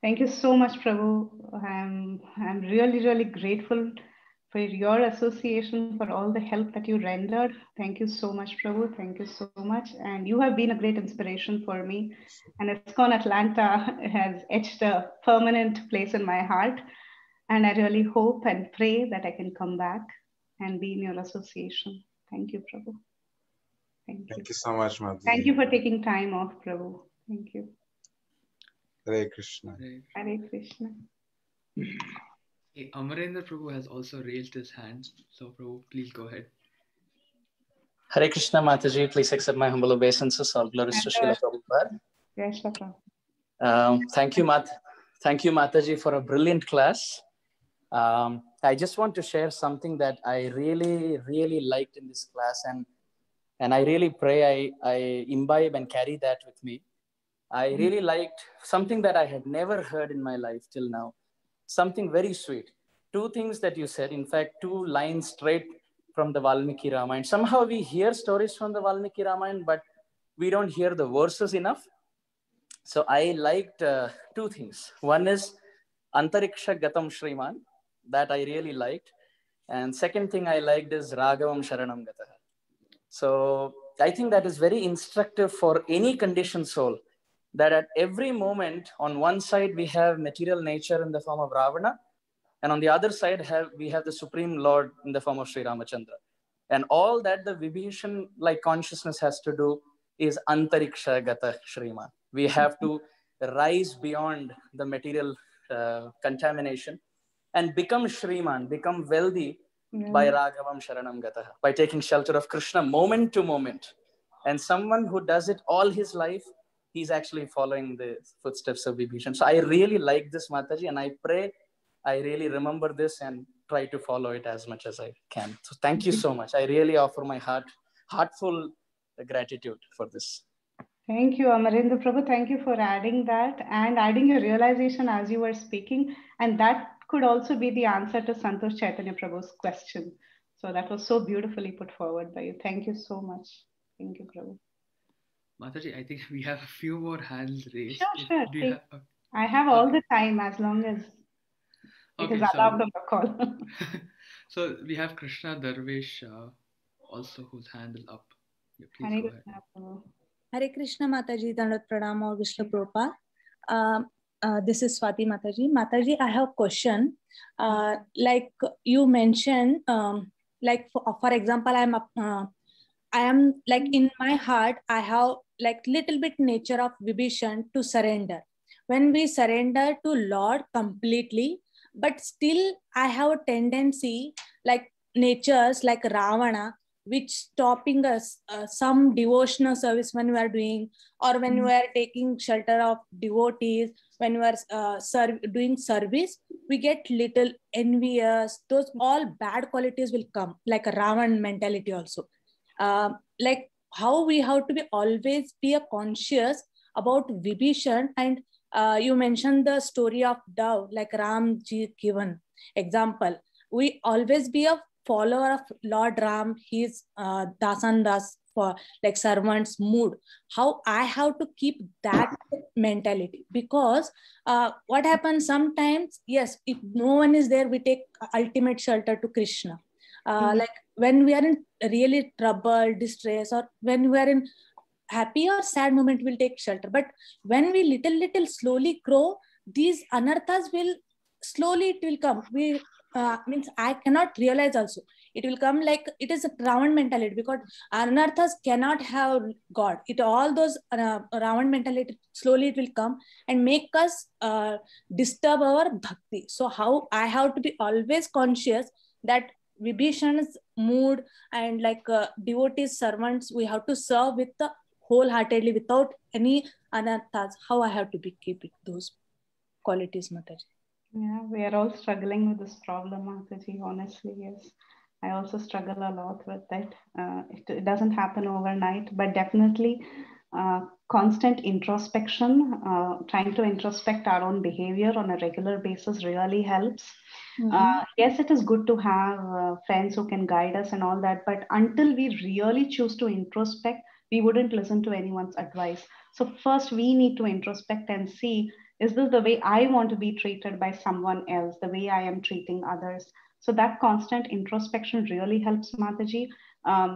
Thank you so much, Prabhu. I'm really, really grateful for your association, for all the help that you rendered. Thank you so much, Prabhu. Thank you so much. And you have been a great inspiration for me. And ISKCON Atlanta has etched a permanent place in my heart. And I really hope and pray that I can come back and be in your association. Thank you, Prabhu. Thank you. Thank you so much, Mataji. Thank you for taking time off, Prabhu. Thank you. Hare Krishna. Hare Krishna. Hey, Amarendra Prabhu has also raised his hand. So, Prabhu, please go ahead. Hare Krishna, Mataji. Please accept my humble obeisances. All glories to Srila Prabhupada. Yes, Prabhu. Thank you, Mataji, for a brilliant class. I just want to share something that I really, really liked in this class, and I really pray I imbibe and carry that with me. I really liked something that I had never heard in my life till now. Something very sweet. Two things that you said, in fact, 2 lines straight from the Valmiki Ramayana. Somehow we hear stories from the Valmiki Ramayana, but we don't hear the verses enough. So I liked 2 things. One is Antariksha Gatam Shriman, that I really liked. And second thing I liked is Raghavam Sharanam Gataha. So I think that is very instructive for any conditioned soul, that at every moment, on one side, we have material nature in the form of Ravana, and on the other side, we have the Supreme Lord in the form of Sri Ramachandra. And all that the Vibhishan-like consciousness has to do is Antariksha Gata Shriman. We have to rise beyond the material contamination and become Shriman, become wealthy by Raghavam Sharanam Gataha, by taking shelter of Krishna moment to moment. And someone who does it all his life, he's actually following the footsteps of Vibhishan. So I really like this, Mataji, and I pray I really remember this and try to follow it as much as I can. So thank you so much. I really offer my heartful gratitude for this. Thank you, Amarendra Prabhu. Thank you for adding that and adding your realization as you were speaking. And that could also be the answer to Santosh Chaitanya Prabhu's question. So that was so beautifully put forward by you. Thank you so much. Thank you, Prabhu. Mataji, I think we have a few more hands raised. Sure. I have all the time as long as it is allowed on the call. So we have Krishna Darvish also, whose hand is up. Yeah, please go ahead. Hare Krishna, Mataji, Dandat Pranam, or Vishnu Prabhupada. This is Swati Mataji. Mataji, I have a question. Like you mentioned, like for example, I am like in my heart, I have like little bit nature of Vibhishan to surrender. When we surrender to Lord completely, but still I have a tendency like natures like Ravana, which stopping us some devotional service when we are doing, or when we are taking shelter of devotees, when we are doing service, we get little envious. Those all bad qualities will come, like a Ravan mentality also. Like how we have to be always be conscious about Vibhishan. And you mentioned the story of dove, like Ram ji given example. We always be a follower of Lord Ram, his dasan das, for like servants mood. How I have to keep that mentality, because what happens sometimes, yes, if no one is there, we take ultimate shelter to Krishna. Like when we are in really trouble, distress, or when we are in happy or sad moment, we'll take shelter. But when we little slowly grow, these anarthas will slowly, it will come. We means I cannot realize also. It will come like it is a Ravan mentality, because anarthas cannot have God. It all those Ravan mentality, slowly it will come and make us disturb our bhakti. So how I have to be always conscious that Vibhishan's mood and like devotees, servants, we have to serve with the wholeheartedly without any anarthas. How I have to be keeping those qualities, Mataji. Yeah, we are all struggling with this problem, Mataji, honestly, yes. I also struggle a lot with that. It doesn't happen overnight, but definitely constant introspection, trying to introspect our own behavior on a regular basis really helps. Yes, it is good to have friends who can guide us and all that, but until we really choose to introspect, we wouldn't listen to anyone's advice. So first we need to introspect and see, is this the way I want to be treated by someone else, the way I am treating others? So that constant introspection really helps, Mataji.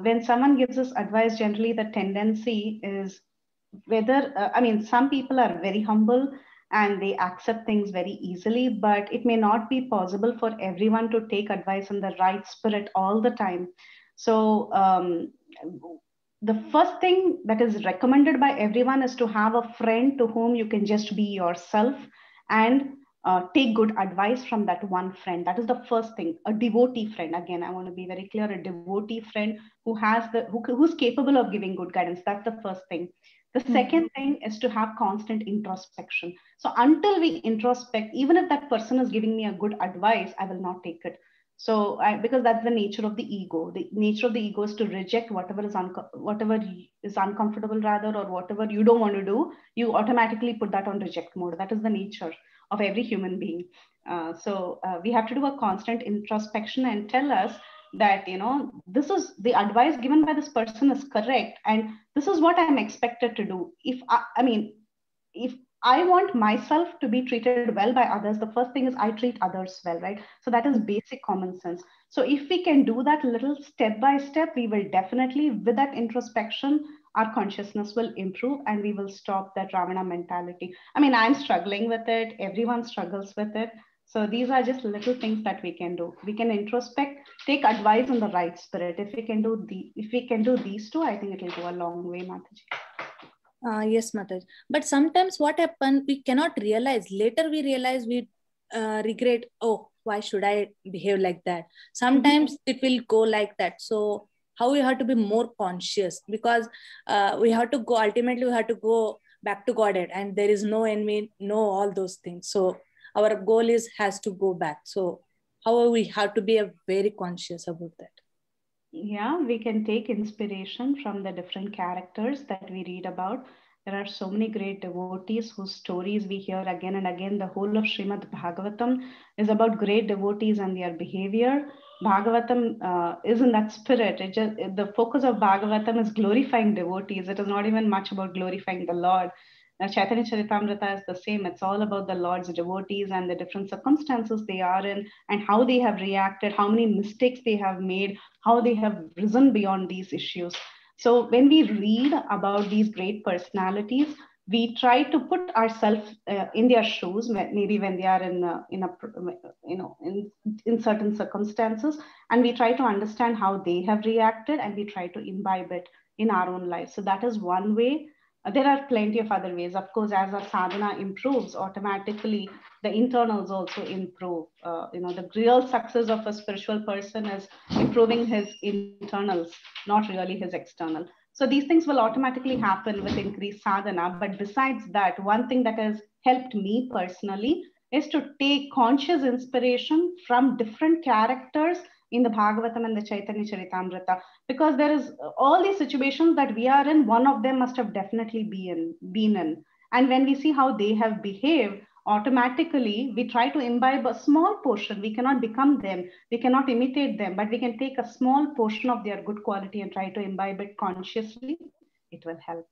When someone gives us advice, generally the tendency is whether, some people are very humble and they accept things very easily, but it may not be possible for everyone to take advice in the right spirit all the time. So the first thing that is recommended by everyone is to have a friend to whom you can just be yourself and take good advice from that one friend. That is the first thing. A devotee friend. Again, I want to be very clear. A devotee friend who's capable of giving good guidance. That's the first thing. The second thing is to have constant introspection. So until we introspect, even if that person is giving me a good advice, I will not take it. So because that's the nature of the ego. The nature of the ego is to reject whatever is uncomfortable rather, or whatever you don't want to do, you automatically put that on reject mode. That is the nature of every human being. So we have to do a constant introspection and tell us that, this is the advice given by this person is correct, and this is what I'm expected to do. If I want myself to be treated well by others, the first thing is I treat others well, right? So that is basic common sense. So if we can do that little step by step, we will definitely, with that introspection, our consciousness will improve and we will stop that Ravana mentality. I'm struggling with it. Everyone struggles with it. So these are just little things that we can do. We can introspect, take advice in the right spirit. If we can do these two, I think it will go a long way, Mataji. Yes, Mataji. But sometimes what happens, we cannot realize. Later we realize, we regret, oh, why should I behave like that? Sometimes it will go like that. So how we have to be more conscious, because ultimately we have to go back to Godhead, and there is no enemy, no all those things. So our goal has to go back. So how we have to be very conscious about that. Yeah, we can take inspiration from the different characters that we read about. There are so many great devotees whose stories we hear again and again. The whole of Srimad Bhagavatam is about great devotees and their behavior. Bhagavatam is in that spirit. The focus of Bhagavatam is glorifying devotees. It is not even much about glorifying the Lord. Chaitanya Charitamrita is the same. It's all about the Lord's devotees and the different circumstances they are in, and how they have reacted, how many mistakes they have made, how they have risen beyond these issues. So when we read about these great personalities, we try to put ourselves in their shoes, maybe when they are in certain circumstances, and we try to understand how they have reacted, and we try to imbibe it in our own life. So that is one way. There are plenty of other ways. Of course, as our sadhana improves, automatically the internals also improve. The real success of a spiritual person is improving his internals, not really his external. So these things will automatically happen with increased sadhana. But besides that, one thing that has helped me personally is to take conscious inspiration from different characters in the Bhagavatam and the Chaitanya Charitamrita, because there is all these situations that we are in, one of them must have definitely been in. And when we see how they have behaved, automatically we try to imbibe a small portion. We cannot become them, we cannot imitate them, but we can take a small portion of their good quality and try to imbibe it consciously. It will help.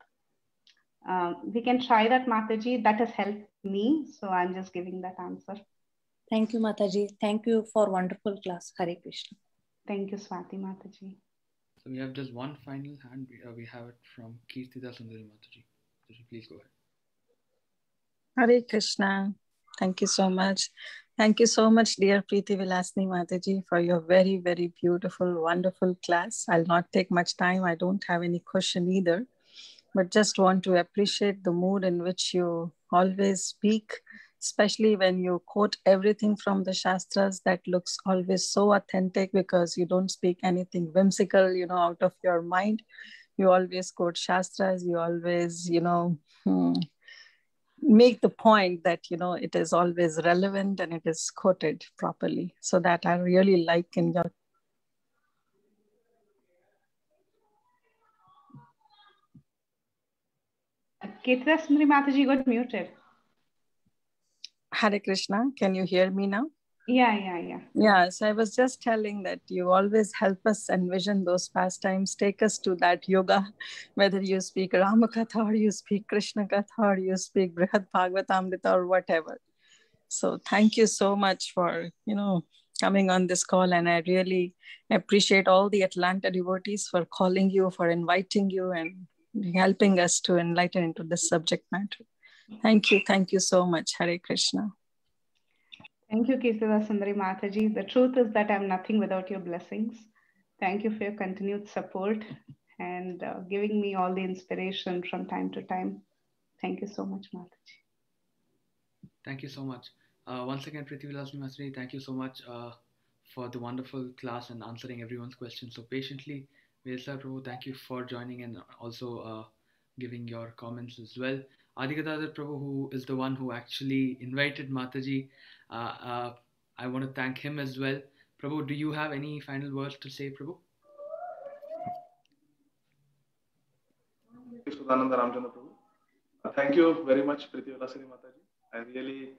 We can try that, Mataji. That has helped me. So I'm just giving that answer. Thank you, Mataji. Thank you for wonderful class. Hare Krishna. Thank you, Swati Mataji. So we have just one final hand. We have it from Kirtida Sundari Mataji. Please go ahead. Hare Krishna. Thank you so much. Thank you so much, dear Preeti Vilasni Mataji, for your very, very beautiful, wonderful class. I'll not take much time. I don't have any question either, but just want to appreciate the mood in which you always speak, especially when you quote everything from the Shastras. That looks always so authentic, because you don't speak anything whimsical, out of your mind. You always quote Shastras. You always, make the point that, it is always relevant and it is quoted properly. So that I really like in your. Kirtida Sundari Mataji got muted. Hare Krishna, can you hear me now? Yeah. Yeah, so I was just telling that you always help us envision those pastimes, take us to that yoga, whether you speak Ramakatha or you speak Krishna Katha or you speak Brihad Bhagavatamrita or whatever. So thank you so much for, coming on this call, and I really appreciate all the Atlanta devotees for calling you, for inviting you, and helping us to enlighten into this subject matter. Thank you so much. Hare Krishna. Thank you, Kirtida Sundari Mataji. The truth is that I'm nothing without your blessings. Thank you for your continued support and giving me all the inspiration from time to time. Thank you so much, Mataji. Thank you so much. Once again, Prithvilasni Mataji, thank you so much for the wonderful class and answering everyone's questions so patiently. Vesla Prabhu, thank you for joining and also giving your comments as well. Adhikadadar Prabhu, who is the one who actually invited Mataji, I want to thank him as well. Prabhu, do you have any final words to say, Prabhu? Sudananda Ramchandra Prabhu. Thank you very much, Priti Vilasini Mataji. I really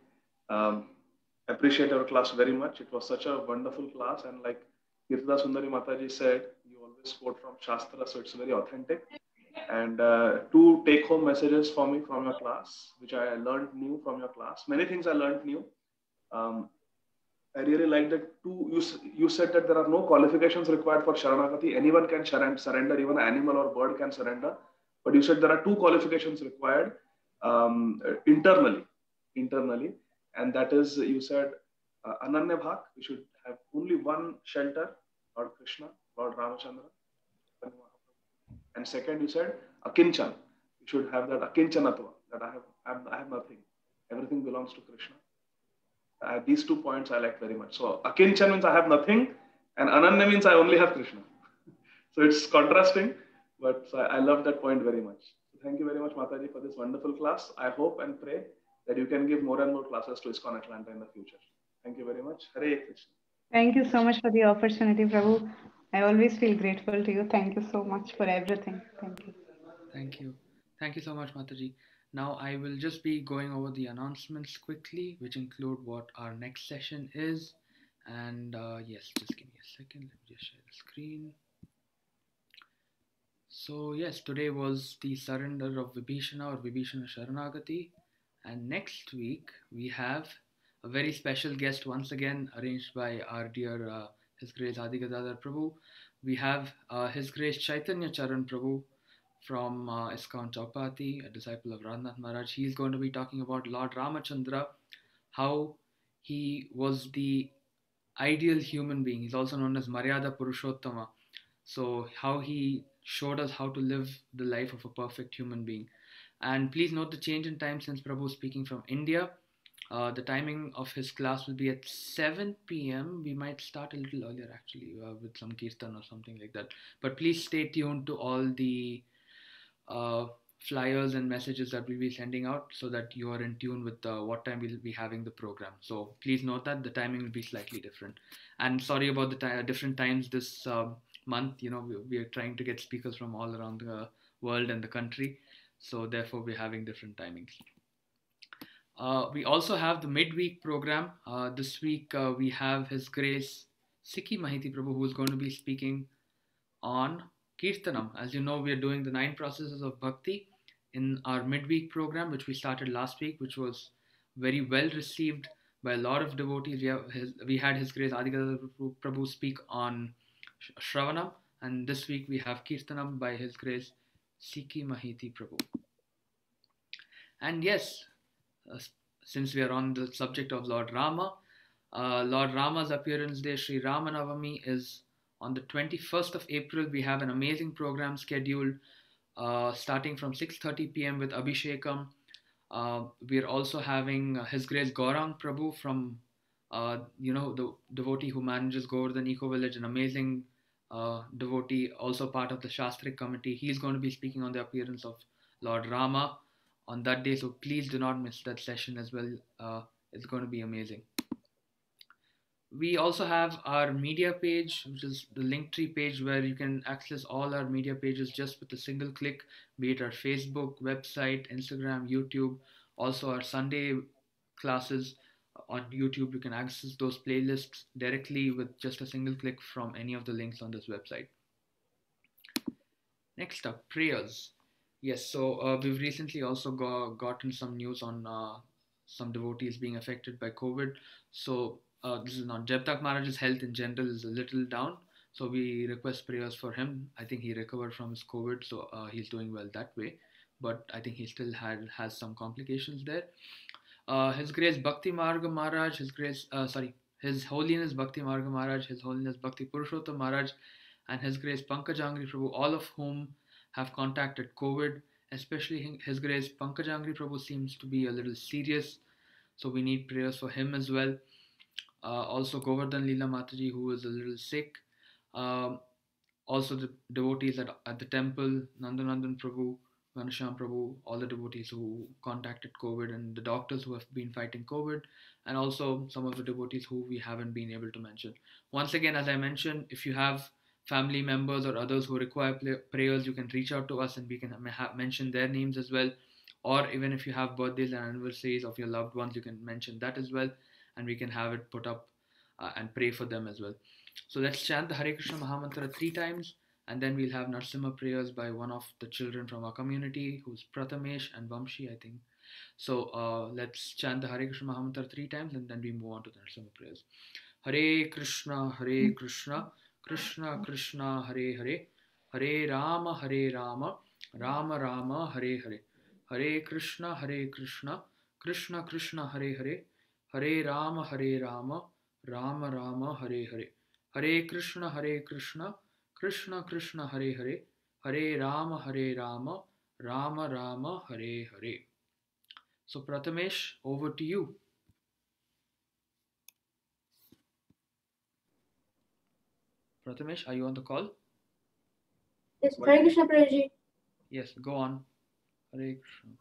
appreciate your class very much. It was such a wonderful class, and like Kirtida Sundari Mataji said, you always quote from Shastra, so it's very authentic. And two take-home messages for me from your class, which I learned new from your class. Many things I learned new. I really like that you said that there are no qualifications required for Sharanagati. Anyone can surrender, even an animal or bird can surrender. But you said there are two qualifications required internally. And that is, you said, Ananya Bhak, we should have only one shelter, Lord Krishna, Lord Ramachandra. And second, you said, Akinchan. You should have that Akinchanatva, that I have nothing. Everything belongs to Krishna. These 2 points I like very much. So Akinchan means I have nothing, and Ananya means I only have Krishna. So it's contrasting, but I love that point very much. So thank you very much, Mataji, for this wonderful class. I hope and pray that you can give more and more classes to ISKCON Atlanta in the future. Thank you very much. Hare Krishna. Thank you so much for the opportunity, Prabhu. I always feel grateful to you. Thank you so much for everything. Thank you. Thank you. Thank you so much, Mataji. Now I will just be going over the announcements quickly, which include what our next session is. And yes, just give me a second. Let me just share the screen. So yes, today was the surrender of Vibhishana or Vibhishana Sharanagati. And next week we have a very special guest once again arranged by our dear His Grace Adhikadadar Prabhu. We have His Grace Chaitanya Charan Prabhu from ISKCON Chaupati, a disciple of Radhanath Maharaj. He is going to be talking about Lord Ramachandra, how he was the ideal human being. He's also known as Maryada Purushottama. So how he showed us how to live the life of a perfect human being. And please note the change in time since Prabhu is speaking from India. The timing of his class will be at 7 p.m. We might start a little earlier actually with some kirtan or something like that. But please stay tuned to all the flyers and messages that we'll be sending out so that you are in tune with what time we'll be having the program. So please note that the timing will be slightly different. And sorry about the different times this month. You know, we are trying to get speakers from all around the world and the country. So therefore we're having different timings. We also have the midweek program. This week we have His Grace Sikhi Mahiti Prabhu, who is going to be speaking on Kirtanam. As you know, we are doing the 9 processes of Bhakti in our midweek program, which we started last week, which was very well received by a lot of devotees. We had His Grace Adhikadadar Prabhu speak on Shravanam, and this week we have Kirtanam by His Grace Sikhi Mahiti Prabhu. And yes, since we are on the subject of Lord Rama, Lord Rama's appearance day, Sri Ramanavami, is on the 21st of April. We have an amazing program scheduled starting from 6:30 p.m. with Abhishekam. We are also having His Grace Gaurang Prabhu from, the devotee who manages Govardhan Eco Village, an amazing devotee, also part of the Shastrik committee. He's going to be speaking on the appearance of Lord Rama on that day, so please do not miss that session as well. It's going to be amazing. We also have our media page, which is the Linktree page, where you can access all our media pages just with a single click, be it our Facebook, website, Instagram, YouTube. Also our Sunday classes on YouTube, you can access those playlists directly with just a single click from any of the links on this website. Next up, prayers. Yes, so we've recently also gotten some news on some devotees being affected by COVID. So this is not Jeptak Maharaj's health in general is a little down, so we request prayers for him. I think he recovered from his COVID, so he's doing well that way. But I think he still has some complications there. His Grace Bhakti Marga Maharaj, His Holiness Bhakti Marga Maharaj, His Holiness Bhakti Purushottam Maharaj, and His Grace Pankajangri Prabhu, all of whom have contacted COVID. Especially His Grace Pankajangri Prabhu seems to be a little serious, so we need prayers for him as well. Also Govardhan Leela Mataji, who is a little sick. Also the devotees at the temple, Nandanandan Prabhu, Ghanashyam Prabhu, all the devotees who contacted COVID, and the doctors who have been fighting COVID, and also some of the devotees who we haven't been able to mention. Once again, as I mentioned, if you have family members or others who require prayers, you can reach out to us and we can mention their names as well. Or even if you have birthdays and anniversaries of your loved ones, you can mention that as well, and we can have it put up and pray for them as well. So let's chant the Hare Krishna Mahamantra 3 times, and then we'll have Narsimha prayers by one of the children from our community, who's Prathamesh and Vamshi, I think. So let's chant the Hare Krishna Mahamantra 3 times, and then we move on to the Narsimha prayers. Hare Krishna, Krishna Krishna, Hare Hare, Hare Rama, Rama Rama, Hare Hare. Hare Krishna, Krishna Krishna, Hare Hare, Hare Rama, Rama Rama, Hare Hare. Hare Krishna, Krishna Krishna, Hare Hare, Hare Rama, Rama Rama, Hare Hare. So Prathamesh, over to you. Prathamesh, are you on the call? Yes, Hare Krishna, Prabhuji. Yes, go on. Hare Krishna.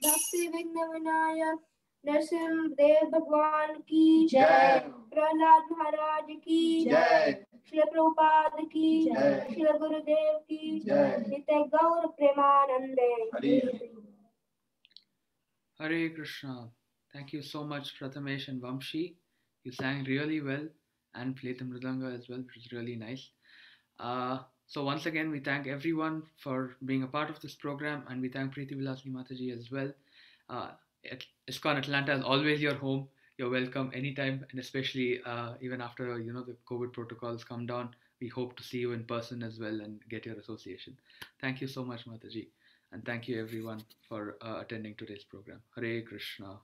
भक्ति विघ्न विनायक नरसिंह देव भगवान की जय, प्रहलाद महाराज की जय, श्री प्रभुपाद की जय, श्री गुरुदेव की जय, नित्य गौर प्रेमानंदे Hare Krishna. Thank you so much, Prathamesh and Vamshi. You sang really well and played the mridanga as well, which was really nice. So once again, we thank everyone for being a part of this program, and we thank Preeti Vilasni Mataji as well. ISKCON Atlanta is always your home. You're welcome anytime, and especially even after the COVID protocols come down. We hope to see you in person as well and get your association. Thank you so much, Mataji, and thank you everyone for attending today's program. Hare Krishna.